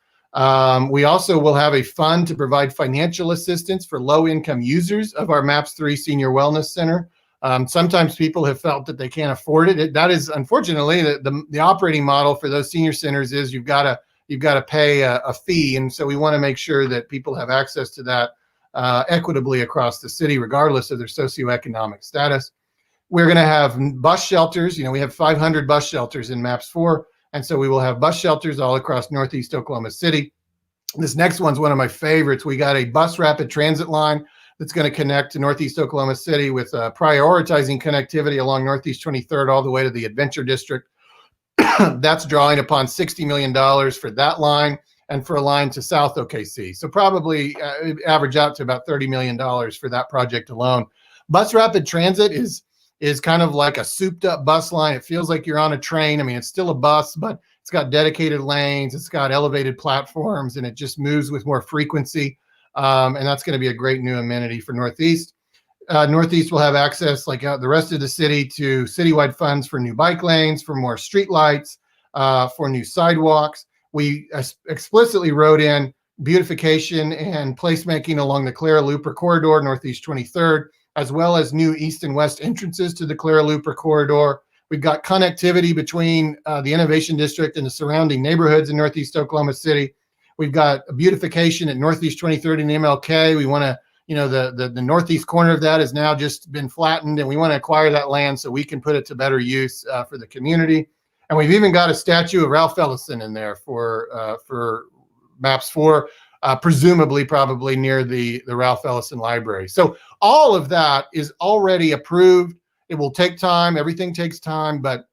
We also will have a fund to provide financial assistance for low-income users of our MAPS 3 Senior Wellness Center. Sometimes people have felt that they can't afford it. That is, unfortunately, the operating model for those senior centers is you've got to pay a fee, and so we want to make sure that people have access to that equitably across the city, regardless of their socioeconomic status. We're going to have bus shelters. We have 500 bus shelters in MAPS 4, and so we will have bus shelters all across Northeast Oklahoma City. This next one's one of my favorites. We got a bus rapid transit line that's going to connect to Northeast Oklahoma City with prioritizing connectivity along Northeast 23rd all the way to the Adventure District. That's drawing upon $60 million for that line and for a line to South OKC. So probably average out to about $30 million for that project alone. Bus rapid transit is kind of like a souped up bus line. It feels like you're on a train. I mean, it's still a bus, but it's got dedicated lanes, it's got elevated platforms, and it just moves with more frequency. And that's going to be a great new amenity for Northeast. Northeast will have access, like the rest of the city, to citywide funds for new bike lanes, for more street lights, for new sidewalks. We explicitly wrote in beautification and placemaking along the Clara Looper corridor, Northeast 23rd, as well as new east and west entrances to the Clara Looper corridor. We've got connectivity between the Innovation District and the surrounding neighborhoods in Northeast Oklahoma City. We've got a beautification at Northeast 23rd and MLK. We want to, the northeast corner of that has now just been flattened, and we want to acquire that land so we can put it to better use for the community. And we've even got a statue of Ralph Ellison in there for MAPS 4, presumably probably near the Ralph Ellison Library. So all of that is already approved. It will take time. Everything takes time, but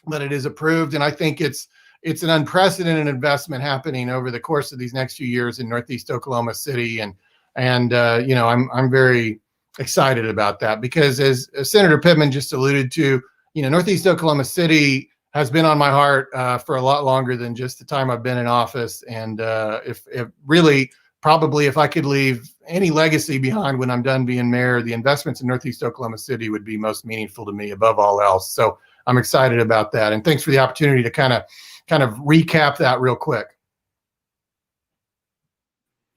it is approved. And I think it's an unprecedented investment happening over the course of these next few years in Northeast Oklahoma City. And I'm very excited about that because as Senator Pittman just alluded to, Northeast Oklahoma City has been on my heart for a lot longer than just the time I've been in office. And if I could leave any legacy behind when I'm done being mayor, the investments in Northeast Oklahoma City would be most meaningful to me above all else. So I'm excited about that. And thanks for the opportunity to kind of recap that real quick.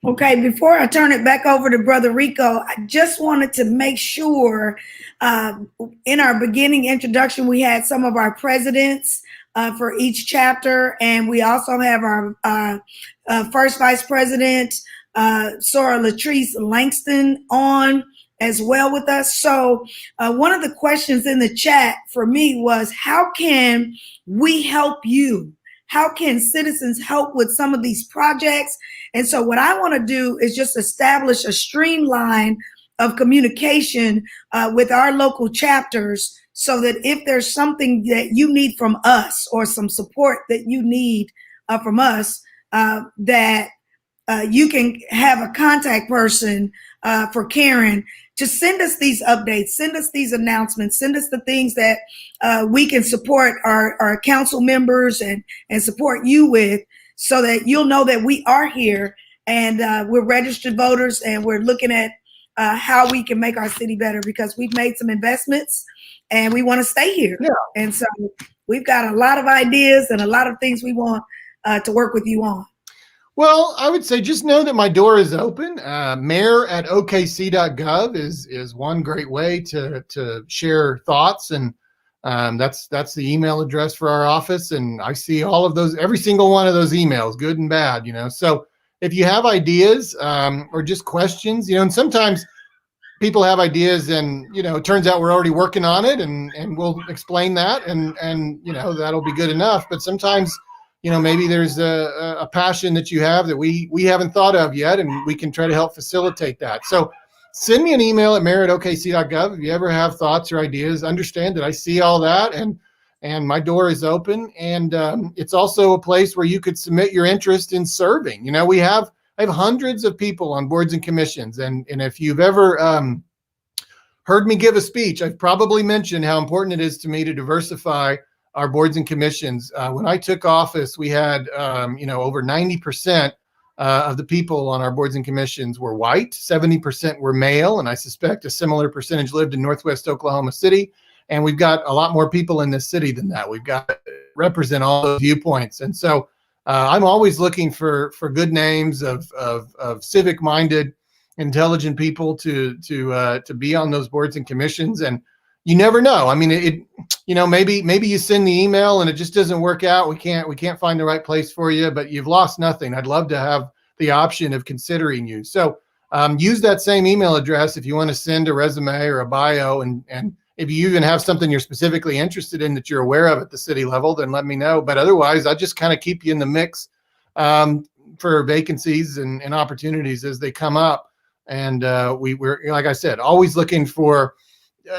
Okay, before I turn it back over to Brother Rico, I just wanted to make sure in our beginning introduction, we had some of our presidents for each chapter, and we also have our first vice president, Sora Latrice Langston, on as well with us. So one of the questions in the chat for me was, how can we help you? how can citizens help with some of these projects? And so what I want to do is just establish a streamline of communication with our local chapters, so that if there's something that you need from us or some support that you need from us, that you can have a contact person for Karen to send us these updates, send us these announcements, send us the things that we can support our council members and support you with, so that you'll know that we are here and we're registered voters and we're looking at how we can make our city better, because we've made some investments and we want to stay here. Yeah. And so we've got a lot of ideas and a lot of things we want to work with you on. Well, I would say just know that my door is open. mayor@okc.gov is one great way to share thoughts, and that's the email address for our office. And I see all of those, every single one of those emails, good and bad, So if you have ideas or just questions, and sometimes people have ideas and, it turns out we're already working on it, and we'll explain that, and that'll be good enough. But sometimes, maybe there's a passion that you have that we haven't thought of yet, and we can try to help facilitate that. So send me an email at mayor@okc.gov if you ever have thoughts or ideas. Understand that I see all that, and my door is open. And it's also a place where you could submit your interest in serving. I have hundreds of people on boards and commissions, and if you've ever heard me give a speech, I've probably mentioned how important it is to me to diversify our boards and commissions. When I took office, we had, over 90% of the people on our boards and commissions were white, 70% were male, and I suspect a similar percentage lived in Northwest Oklahoma City. And we've got a lot more people in this city than that. We've got to represent all those viewpoints. And so I'm always looking for good names of civic-minded, intelligent people to be on those boards and commissions. And you never know. I mean, maybe you send the email and it just doesn't work out. We can't find the right place for you, but you've lost nothing. I'd love to have the option of considering you. So use that same email address if you want to send a resume or a bio, and if you even have something you're specifically interested in that you're aware of at the city level, then let me know. But otherwise, I just kind of keep you in the mix for vacancies and opportunities as they come up. And we're, like I said, always looking for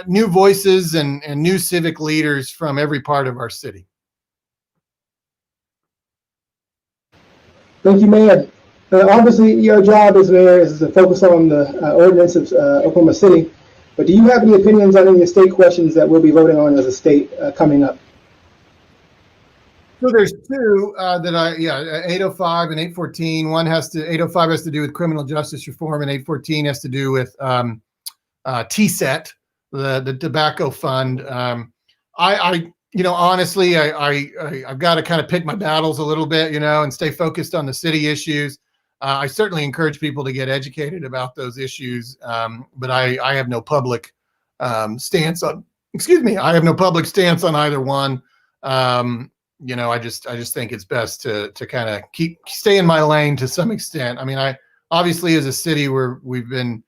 new voices and new civic leaders from every part of our city. Thank you, Mayor. Obviously, your job as mayor is to focus on the ordinances of Oklahoma City. But do you have any opinions on any of the state questions that we'll be voting on as a state coming up? So there's two 805 and 814. 805 has to do with criminal justice reform, and 814 has to do with TSET, the tobacco fund. Honestly, I've got to kind of pick my battles a little bit, and stay focused on the city issues. I certainly encourage people to get educated about those issues, but I have no public stance on. I have no public stance on either one. I just think it's best to kind of stay in my lane to some extent. I mean, obviously as a city we've been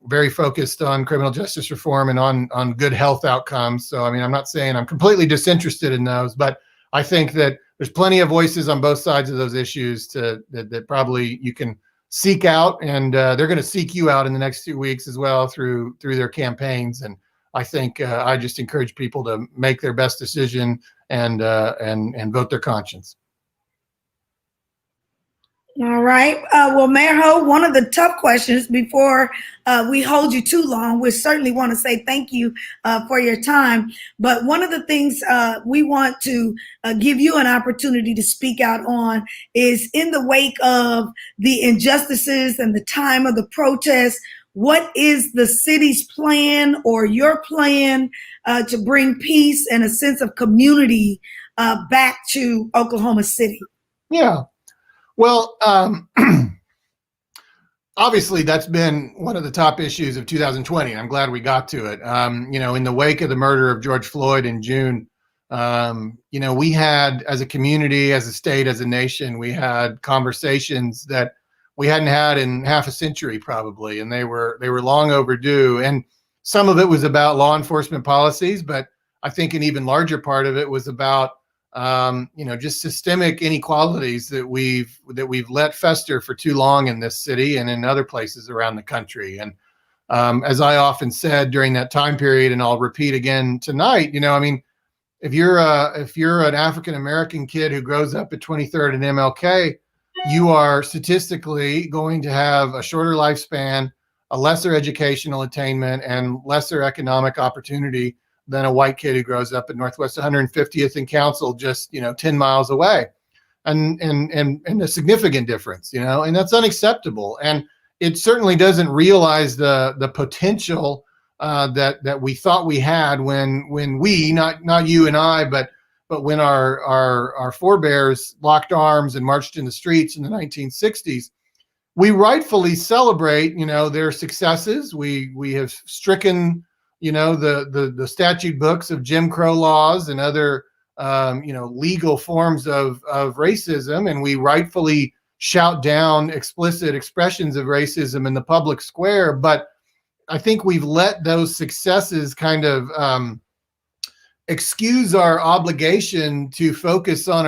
very focused on criminal justice reform and on good health outcomes. So, I mean, I'm not saying I'm completely disinterested in those, but I think that there's plenty of voices on both sides of those issues that probably you can seek out, and they're going to seek you out in the next 2 weeks as well through their campaigns. And I think I just encourage people to make their best decision and vote their conscience. All right. Well, Mayor Holt, one of the tough questions before we hold you too long, we certainly want to say thank you for your time. But one of the things we want to give you an opportunity to speak out on is, in the wake of the injustices and the time of the protests, what is the city's plan or your plan to bring peace and a sense of community back to Oklahoma City? Yeah. Well, obviously that's been one of the top issues of 2020. I'm glad we got to it. In the wake of the murder of George Floyd in June, we had, as a community, as a state, as a nation, we had conversations that we hadn't had in half a century probably, and they were long overdue. And some of it was about law enforcement policies, but I think an even larger part of it was about just systemic inequalities that we've let fester for too long in this city and in other places around the country. And as I often said during that time period, and I'll repeat again tonight, if you're an African American kid who grows up at 23rd and MLK, you are statistically going to have a shorter lifespan, a lesser educational attainment, and lesser economic opportunity than a white kid who grows up at Northwest 150th and Council, just 10 miles away, and a significant difference, and that's unacceptable. And it certainly doesn't realize the potential that we thought we had when we, not you and I, but when our forebears locked arms and marched in the streets in the 1960s. We rightfully celebrate, their successes. We have stricken, the statute books of Jim Crow laws and other, legal forms of racism, and we rightfully shout down explicit expressions of racism in the public square. But I think we've let those successes kind of excuse our obligation to focus on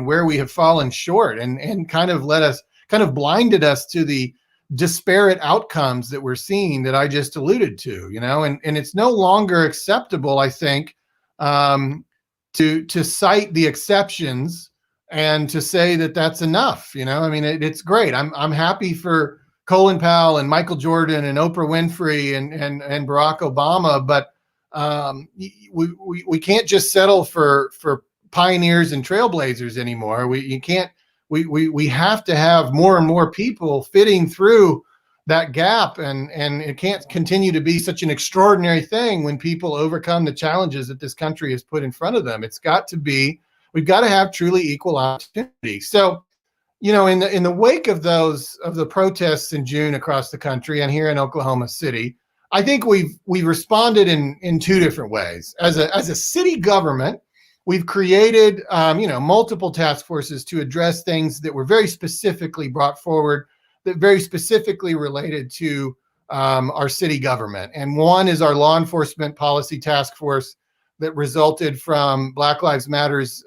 where we have fallen short, and kind of blinded us to the disparate outcomes that we're seeing that I just alluded to, and it's no longer acceptable, I think, to cite the exceptions and to say that that's enough. It's great. I'm happy for Colin Powell and Michael Jordan and Oprah Winfrey and Barack Obama, but we can't just settle for pioneers and trailblazers anymore. We have to have more and more people fitting through that gap, and it can't continue to be such an extraordinary thing when people overcome the challenges that this country has put in front of them. We've got to have truly equal opportunity. So, in the wake of the protests in June across the country and here in Oklahoma City, I think we've responded in two different ways. As a city government, we've created multiple task forces to address things that were very specifically brought forward, that very specifically related to our city government. And one is our law enforcement policy task force that resulted from Black Lives Matter's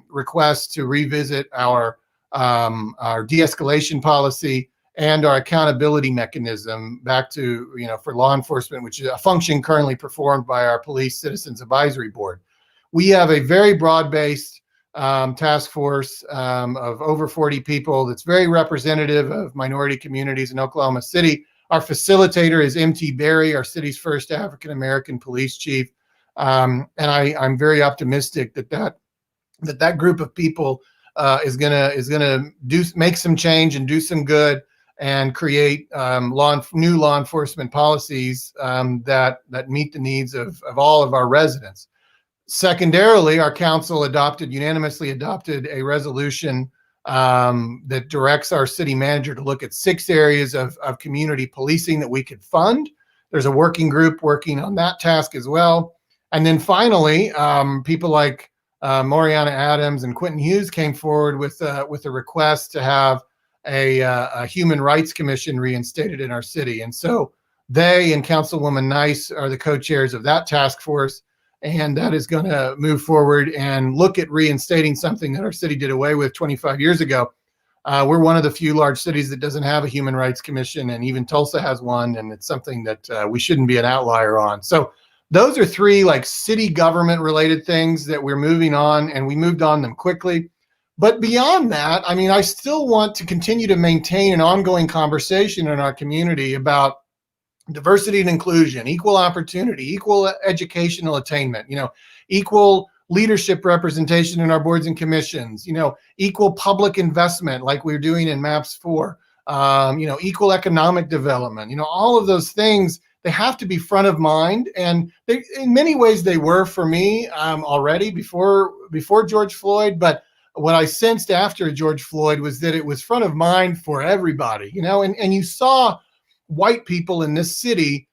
request to revisit our de-escalation policy and our accountability mechanism back to, for law enforcement, which is a function currently performed by our Police Citizens Advisory Board. We have a very broad-based task force of over 40 people that's very representative of minority communities in Oklahoma City. Our facilitator is M.T. Berry, our city's first African-American police chief. And I'm very optimistic that group of people is gonna make some change and do some good and create new law enforcement policies that meet the needs of all of our residents. Secondarily, our council unanimously adopted a resolution that directs our city manager to look at 6 areas of community policing that we could fund. There's a working group working on that task as well. And then finally, people like Moriana Adams and Quentin Hughes came forward with a request to have a Human Rights Commission reinstated in our city. And so they and Councilwoman Nice are the co-chairs of that task force. And that is going to move forward and look at reinstating something that our city did away with 25 years ago. We're one of the few large cities that doesn't have a Human Rights Commission, and even Tulsa has one, and it's something that we shouldn't be an outlier on. So those are 3 city government related things that we're moving on, and we moved on them quickly. But beyond that, I still want to continue to maintain an ongoing conversation in our community about diversity and inclusion, equal opportunity, equal educational attainment, equal leadership representation in our boards and commissions, equal public investment like we're doing in MAPS 4, equal economic development, all of those things, they have to be front of mind. And in many ways they were for me already before George Floyd. But what I sensed after George Floyd was that it was front of mind for everybody, and you saw white people in this city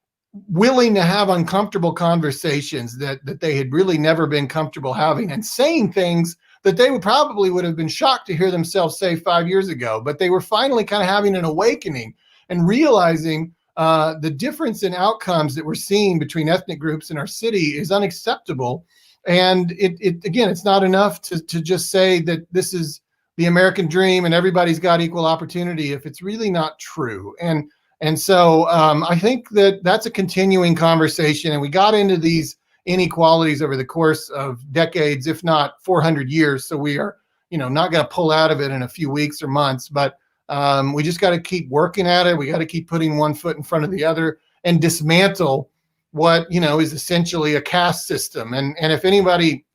willing to have uncomfortable conversations that they had really never been comfortable having, and saying things that they would have been shocked to hear themselves say 5 years ago. But they were finally kind of having an awakening and realizing the difference in outcomes that we're seeing between ethnic groups in our city is unacceptable. And again, it's not enough to just say that this is the American dream and everybody's got equal opportunity if it's really not true. And so I think that that's a continuing conversation. And we got into these inequalities over the course of decades, if not 400 years. So we are, not going to pull out of it in a few weeks or months, but we just got to keep working at it. We got to keep putting one foot in front of the other and dismantle what, is essentially a caste system. And if anybody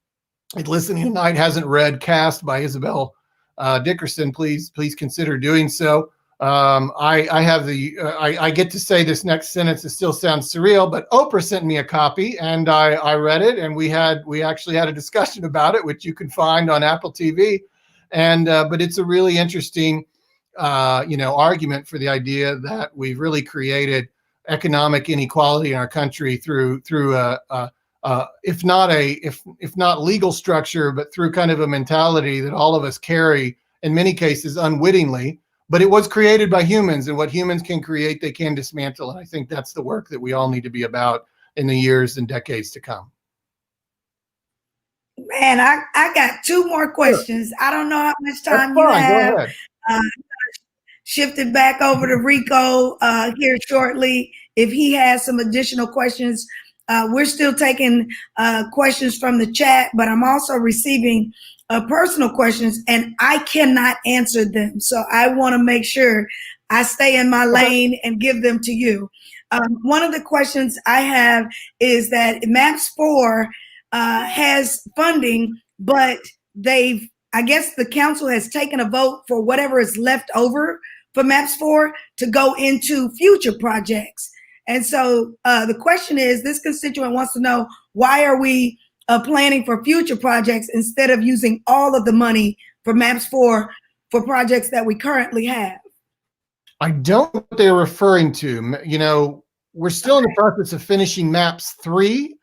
listening tonight hasn't read Caste by Isabel Dickerson, please consider doing so. I have I get to say this next sentence. It still sounds surreal, but Oprah sent me a copy and I read it, and we actually had a discussion about it, which you can find on Apple TV. And but it's a really interesting argument for the idea that we've really created economic inequality in our country through if not legal structure, but through kind of a mentality that all of us carry in many cases unwittingly. But it was created by humans, and what humans can create, they can dismantle. And I think that's the work that we all need to be about in the years and decades to come. Man, I got two more questions. Sure. I don't know how much time you have. Go ahead. Shifted back over to Rico here shortly. If he has some additional questions, we're still taking questions from the chat, but I'm also receiving personal questions, and I cannot answer them. So I want to make sure I stay in my lane and give them to you. One of the questions I have is that MAPS 4 has funding, but I guess the council has taken a vote for whatever is left over for MAPS 4 to go into future projects. And so the question is, this constituent wants to know, why are we planning for future projects instead of using all of the money for MAPS 4 for projects that we currently have? I don't know what they're referring to. We're still in the process of finishing MAPS 3.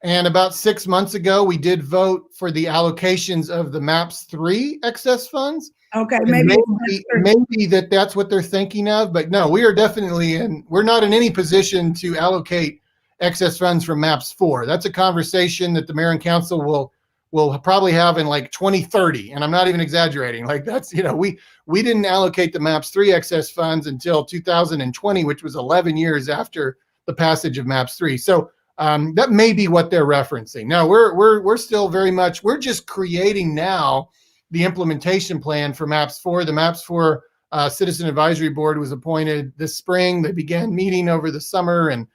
And about 6 months ago, we did vote for the allocations of the MAPS 3 excess funds. Okay, maybe that's what they're thinking of. But no, we are definitely we're not in any position to allocate excess funds from MAPS 4. That's a conversation that the mayor and council will probably have in like 2030. And I'm not even exaggerating. Like that's, we didn't allocate the MAPS 3 excess funds until 2020, which was 11 years after the passage of MAPS 3. So that may be what they're referencing. No, we're still very much, we're just creating now the implementation plan for MAPS 4. The MAPS 4 Citizen Advisory Board was appointed this spring. They began meeting over the summer, and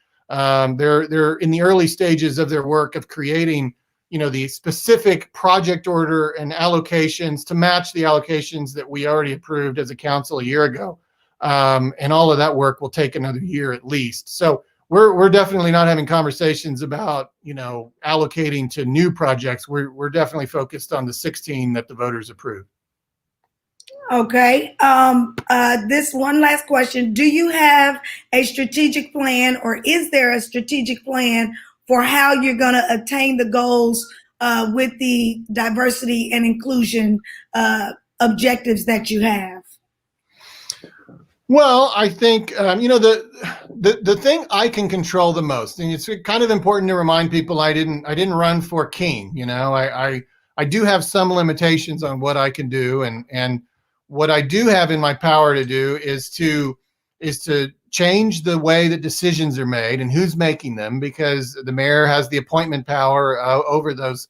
they're in the early stages of their work of creating, the specific project order and allocations to match the allocations that we already approved as a council a year ago. And all of that work will take another year at least. So we're definitely not having conversations about, allocating to new projects. We're definitely focused on the 16 that the voters approved. Okay. This one last question. Do you have a strategic plan, or is there a strategic plan for how you're going to attain the goals with the diversity and inclusion objectives that you have? Well, I think, the thing I can control the most, and it's kind of important to remind people I didn't run for king. I do have some limitations on what I can do, and what I do have in my power to do is to change the way that decisions are made and who's making them, because the mayor has the appointment power over those,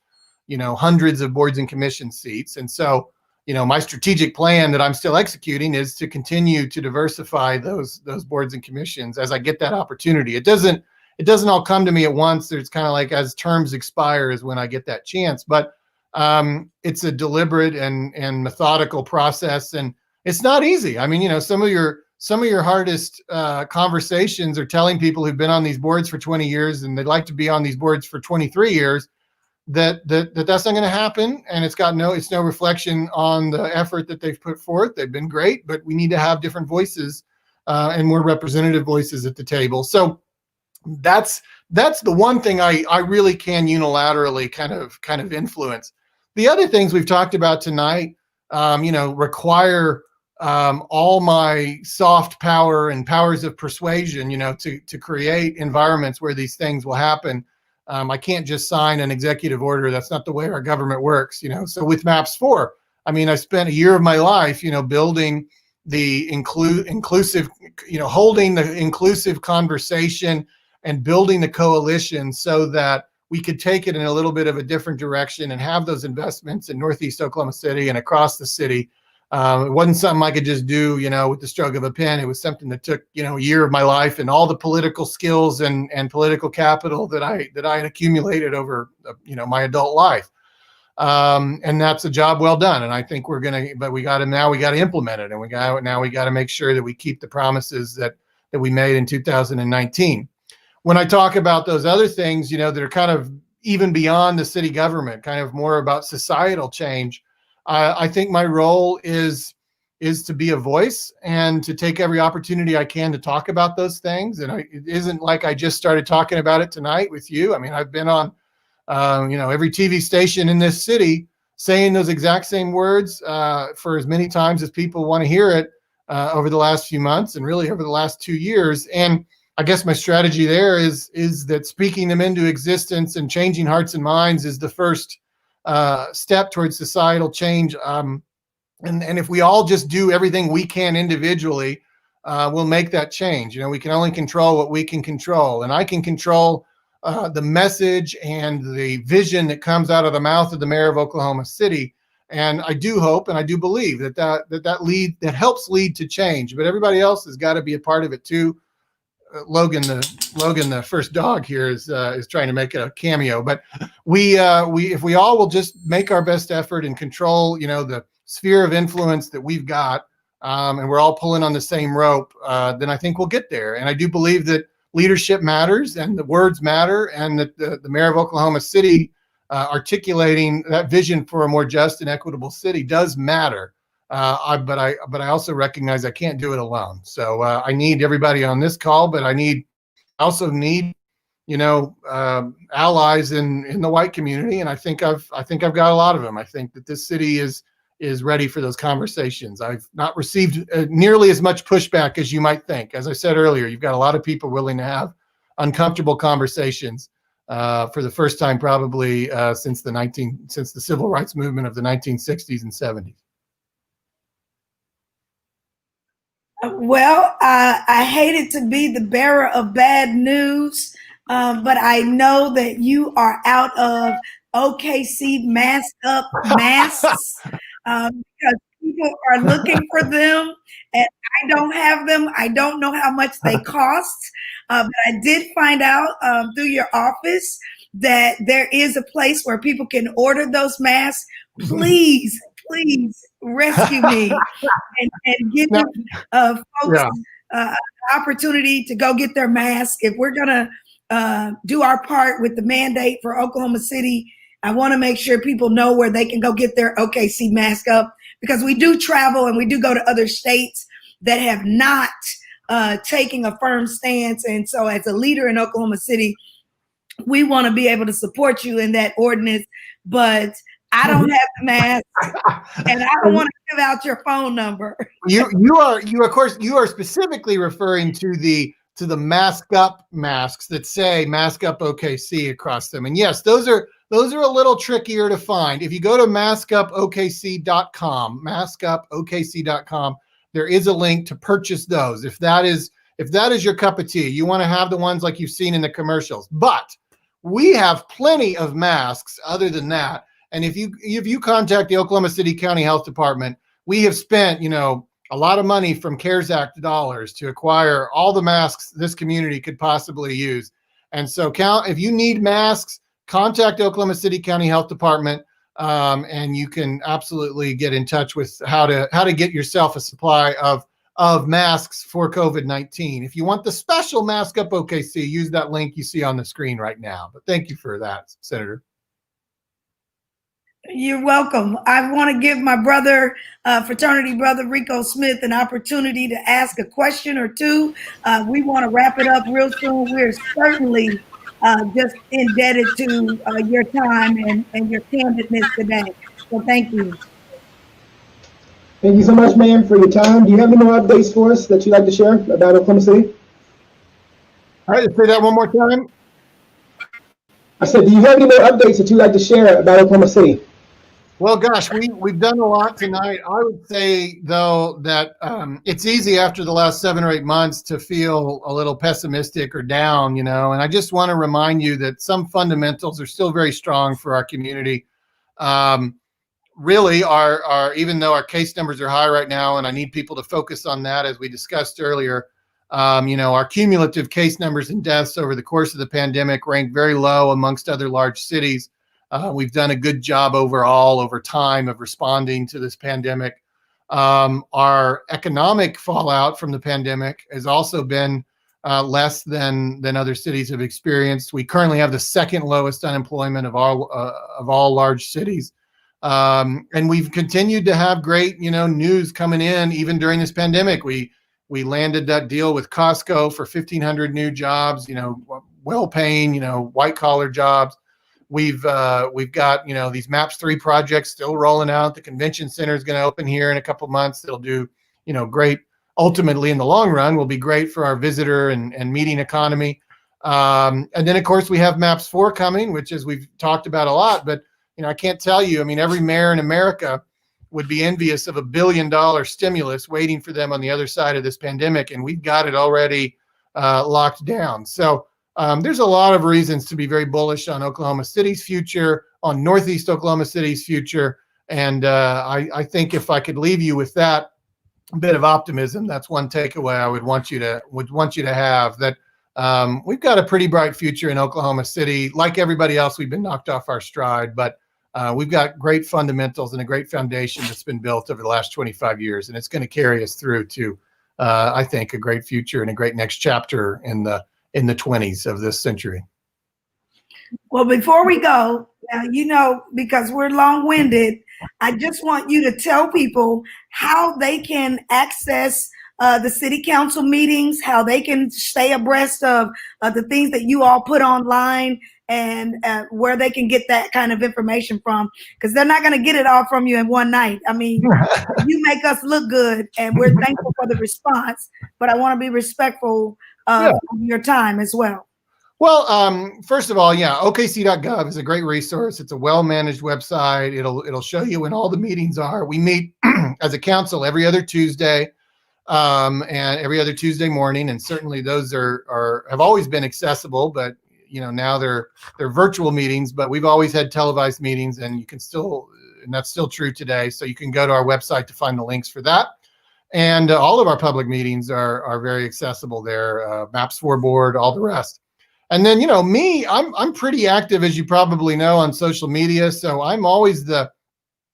hundreds of boards and commission seats. And so, my strategic plan that I'm still executing is to continue to diversify those boards and commissions as I get that opportunity. It doesn't all come to me at once. There's kind of like, as terms expire is when I get that chance. But it's a deliberate and methodical process, and it's not easy. I mean, some of your hardest conversations are telling people who've been on these boards for 20 years and they'd like to be on these boards for 23 years that's not going to happen, and it's no reflection on the effort that they've put forth. They've been great, but we need to have different voices and more representative voices at the table. So that's the one thing I really can unilaterally kind of influence. The other things we've talked about tonight, require all my soft power and powers of persuasion, to create environments where these things will happen. I can't just sign an executive order. That's not the way our government works, you know. So with MAPS 4, I mean, I spent a year of my life, you know, building the inclusive, you know, holding the inclusive conversation and building the coalition so that we could take it in a little bit of a different direction and have those investments in Northeast Oklahoma City and across the city. It wasn't something I could just do, you know, with the stroke of a pen. It was something that took, you know, a year of my life and all the political skills and political capital that I had accumulated over, you know, my adult life. And that's a job well done. And I think we're going to, but we got to implement it. And we got to make sure that we keep the promises that we made in 2019. When I talk about those other things, you know, that are kind of even beyond the city government, kind of more about societal change, I think my role is to be a voice and to take every opportunity I can to talk about those things. And it isn't like I just started talking about it tonight with you. I mean, I've been on, you know, every TV station in this city saying those exact same words for as many times as people want to hear it over the last few months and really over the last 2 years. And I guess my strategy there is that speaking them into existence and changing hearts and minds is the first step towards societal change. And if we all just do everything we can individually, we'll make that change. You know, we can only control what we can control, and I can control the message and the vision that comes out of the mouth of the mayor of Oklahoma City. And I do hope and I do believe that helps lead to change. But everybody else has got to be a part of it too. Logan, the first dog here, is trying to make a cameo. But if we all will just make our best effort and control, you know, the sphere of influence that we've got, and we're all pulling on the same rope, then I think we'll get there. And I do believe that leadership matters and the words matter, and that the mayor of Oklahoma City articulating that vision for a more just and equitable city does matter. But I also recognize I can't do it alone. So I need everybody on this call, but I also need, you know, allies in the white community, and I think I've got a lot of them. I think that this city is ready for those conversations. I've not received nearly as much pushback as you might think. As I said earlier, you've got a lot of people willing to have uncomfortable conversations for the first time probably since the civil rights movement of the 1960s and 70s. Well, I hated to be the bearer of bad news, but I know that you are out of OKC masked up masks because people are looking for them, and I don't have them. I don't know how much they cost, but I did find out through your office that there is a place where people can order those masks. Please rescue me and give folks an opportunity to go get their mask. If we're going to do our part with the mandate for Oklahoma City, I want to make sure people know where they can go get their OKC mask up, because we do travel and we do go to other states that have not taken a firm stance. And so as a leader in Oklahoma City, we want to be able to support you in that ordinance, but I don't have the mask, and I don't want to give out your phone number. You are specifically referring to the mask up masks that say mask up OKC across them. And yes, those are a little trickier to find. If you go to maskupokc.com, there is a link to purchase those. If that is your cup of tea, you want to have the ones like you've seen in the commercials. But we have plenty of masks other than that. And if you contact the Oklahoma City County Health Department, we have spent, you know, a lot of money from CARES Act dollars to acquire all the masks this community could possibly use. And so if you need masks, contact Oklahoma City County Health Department, and you can absolutely get in touch with how to get yourself a supply of masks for COVID-19. If you want the special Mask Up OKC, use that link you see on the screen right now. But thank you for that, Senator. You're welcome. I want to give my brother, fraternity brother Rico Smith, an opportunity to ask a question or two. We want to wrap it up real soon. We're certainly just indebted to your time and your candidness today. So thank you. Thank you so much, ma'am, for your time. Do you have any more updates for us that you'd like to share about Oklahoma City? All right, let's say that one more time. I said, do you have any more updates that you'd like to share about Oklahoma City? Well, gosh, we've done a lot tonight. I would say, though, that it's easy after the last 7 or 8 months to feel a little pessimistic or down, and I just want to remind you that some fundamentals are still very strong for our community. Really, even though our case numbers are high right now, and I need people to focus on that, as we discussed earlier, our cumulative case numbers and deaths over the course of the pandemic rank very low amongst other large cities. We've done a good job overall over time of responding to this pandemic. Our economic fallout from the pandemic has also been less than other cities have experienced. We currently have the second lowest unemployment of all large cities. And we've continued to have great, news coming in even during this pandemic. We landed that deal with Costco for 1,500 new jobs, well-paying, white-collar jobs. We've got, these MAPS 3 projects still rolling out. The convention center is going to open here in a couple months. It'll do, great. Ultimately, in the long run, will be great for our visitor and meeting economy. And then, of course, we have MAPS 4 coming, which, as we've talked about a lot, but, I can't tell you, every mayor in America would be envious of $1 billion stimulus waiting for them on the other side of this pandemic, and we've got it already locked down. So there's a lot of reasons to be very bullish on Oklahoma City's future, on Northeast Oklahoma City's future, and I think if I could leave you with that bit of optimism, that's one takeaway I would want you to have, that we've got a pretty bright future in Oklahoma City. Like everybody else, we've been knocked off our stride, but we've got great fundamentals and a great foundation that's been built over the last 25 years, and it's going to carry us through to, I think, a great future and a great next chapter in the 20s of this century. Well, before we go, because we're long-winded, I just want you to tell people how they can access the city council meetings, how they can stay abreast of the things that you all put online, and where they can get that kind of information from, because they're not going to get it all from you in one night. You make us look good, and we're thankful for the response, but I want to be respectful of your time as well. Well, first of all, okc.gov is a great resource. It's a well-managed website. It'll show you when all the meetings are. We meet as a council every other Tuesday, and every other Tuesday morning, and certainly those have always been accessible, but now they're virtual meetings, but we've always had televised meetings, and and that's still true today. So you can go to our website to find the links for that. And all of our public meetings are very accessible there, MAPS 4 board, all the rest. And then, I'm pretty active, as you probably know, on social media. So I'm always I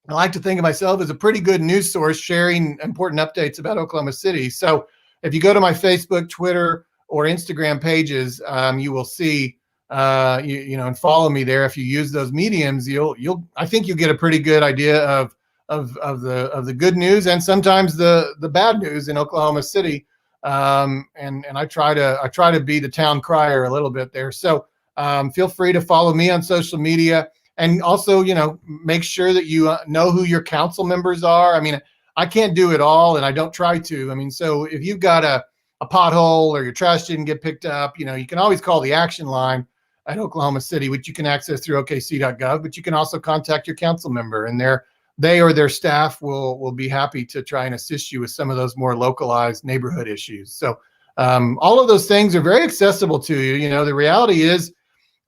like to think of myself as a pretty good news source, sharing important updates about Oklahoma City. So if you go to my Facebook, Twitter, or Instagram pages, you will see, and follow me there. If you use those mediums, I think you'll get a pretty good idea of the good news and sometimes the bad news in Oklahoma City. And I try to be the town crier a little bit there. So feel free to follow me on social media, and also, make sure that you know who your council members are. I can't do it all, and I don't try to. So if you've got a pothole or your trash didn't get picked up, you can always call the action line at Oklahoma City, which you can access through okc.gov, but you can also contact your council member, and they or their staff will be happy to try and assist you with some of those more localized neighborhood issues. So all of those things are very accessible to you. The reality is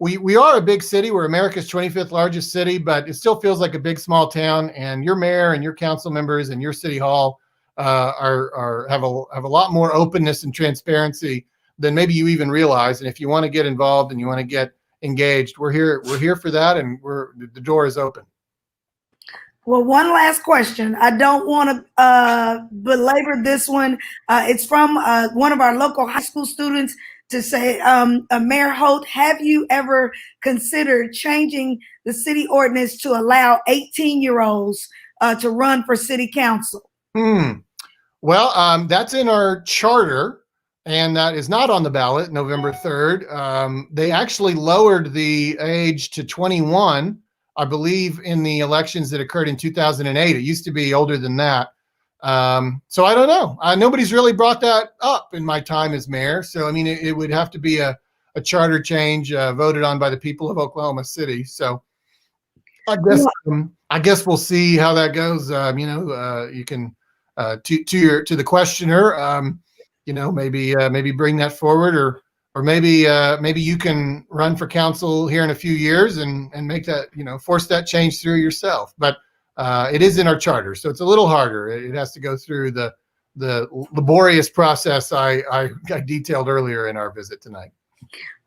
we are a big city. We're America's 25th largest city, but it still feels like a big, small town. And your mayor and your council members and your city hall have a lot more openness and transparency than maybe you even realize. And if you want to get involved and you want to get engaged, we're here for that, and the door is open. Well, one last question. I don't want to belabor this one. It's from one of our local high school students to say, Mayor Holt, have you ever considered changing the city ordinance to allow 18-year-olds to run for city council? Well, that's in our charter, and that is not on the ballot November 3rd. They actually lowered the age to 21, I believe, in the elections that occurred in 2008. It used to be older than that. So I don't know. Nobody's really brought that up in my time as mayor. So, it would have to be a a charter change voted on by the people of Oklahoma City. So I guess we'll see how that goes. You can to the questioner, maybe bring that forward, or maybe you can run for council here in a few years and make that, force that change through yourself. But it is in our charter, so it's a little harder. It has to go through the laborious process I detailed earlier in our visit tonight.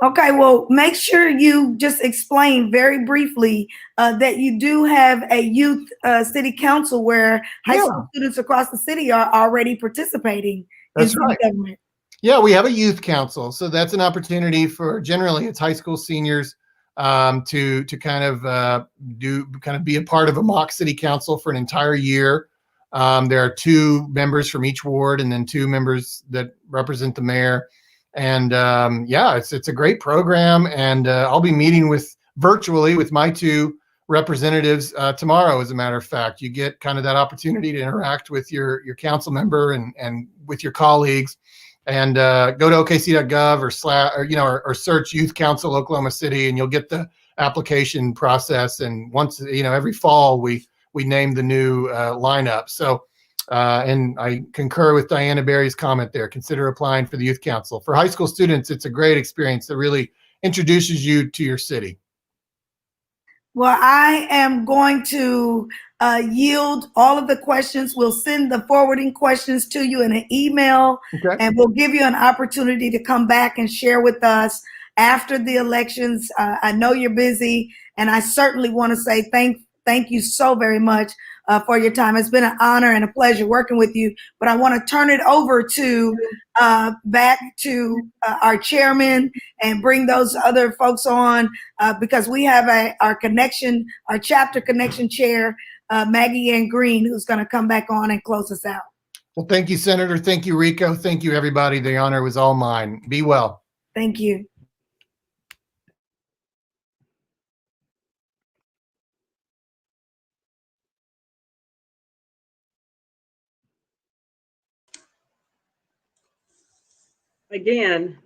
Okay, well, make sure you just explain very briefly that you do have a youth city council where high school students across the city are already participating in city government. Yeah, we have a youth council. So that's an opportunity for, generally it's high school seniors to kind of be a part of a mock city council for an entire year. There are 2 members from each ward and then 2 members that represent the mayor. And it's a great program. And I'll be meeting virtually with my 2 representatives tomorrow. As a matter of fact, you get kind of that opportunity to interact with your council member and with your colleagues. And go to okc.gov or search Youth Council Oklahoma City, and you'll get the application process. And once, every fall we name the new lineup. So, and I concur with Diana Berry's comment there. Consider applying for the Youth Council. For high school students, it's a great experience that really introduces you to your city. Well, I am going to yield all of the questions. We'll send the forwarding questions to you in an email, and we'll give you an opportunity to come back and share with us after the elections. I know you're busy, and I certainly want to say thank you so very much for your time. It's been an honor and a pleasure working with you, but I want to turn it over to back to our chairman and bring those other folks on because we have our chapter connection chair, Maggie Ann Green, who's going to come back on and close us out. Well, thank you, Senator. Thank you, Rico. Thank you, everybody. The honor was all mine. Be well. Thank you. Again,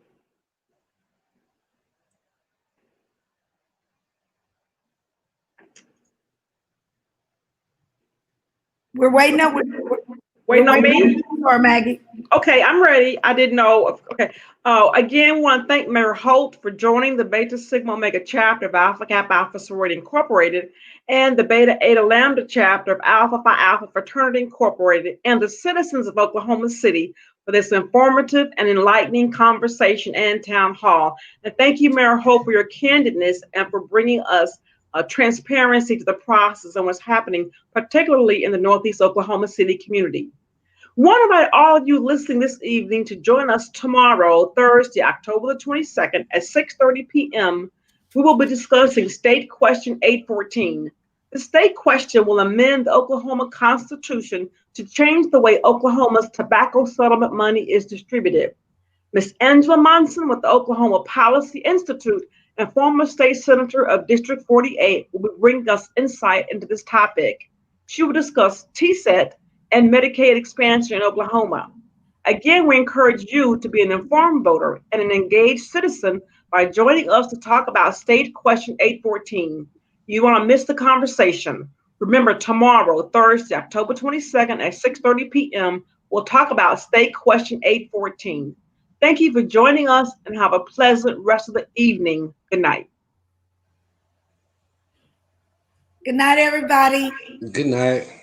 we're waiting up. Waiting on me? Or Maggie? Okay, I'm ready. I didn't know. Okay. Again, want to thank Mayor Holt for joining the Beta Sigma Omega chapter of Alpha Kappa Alpha Sorority Incorporated and the Beta Eta Lambda chapter of Alpha Phi Alpha Fraternity Incorporated and the citizens of Oklahoma City for this informative and enlightening conversation and town hall. And thank you, Mayor Holt, for your candidness and for bringing us transparency to the process and what's happening, particularly in the Northeast Oklahoma City community. Want to invite all of you listening this evening to join us tomorrow, Thursday, October the 22nd at 6:30 p.m. We will be discussing State Question 814. The state question will amend the Oklahoma Constitution to change the way Oklahoma's tobacco settlement money is distributed. Ms. Angela Monson with the Oklahoma Policy Institute and former state senator of District 48 will bring us insight into this topic. She will discuss TSET and Medicaid expansion in Oklahoma. Again, we encourage you to be an informed voter and an engaged citizen by joining us to talk about State Question 814. You want to miss the conversation. Remember, tomorrow, Thursday, October 22nd at 6:30 p.m., we'll talk about State Question 814. Thank you for joining us and have a pleasant rest of the evening. Good night. Good night, everybody. Good night.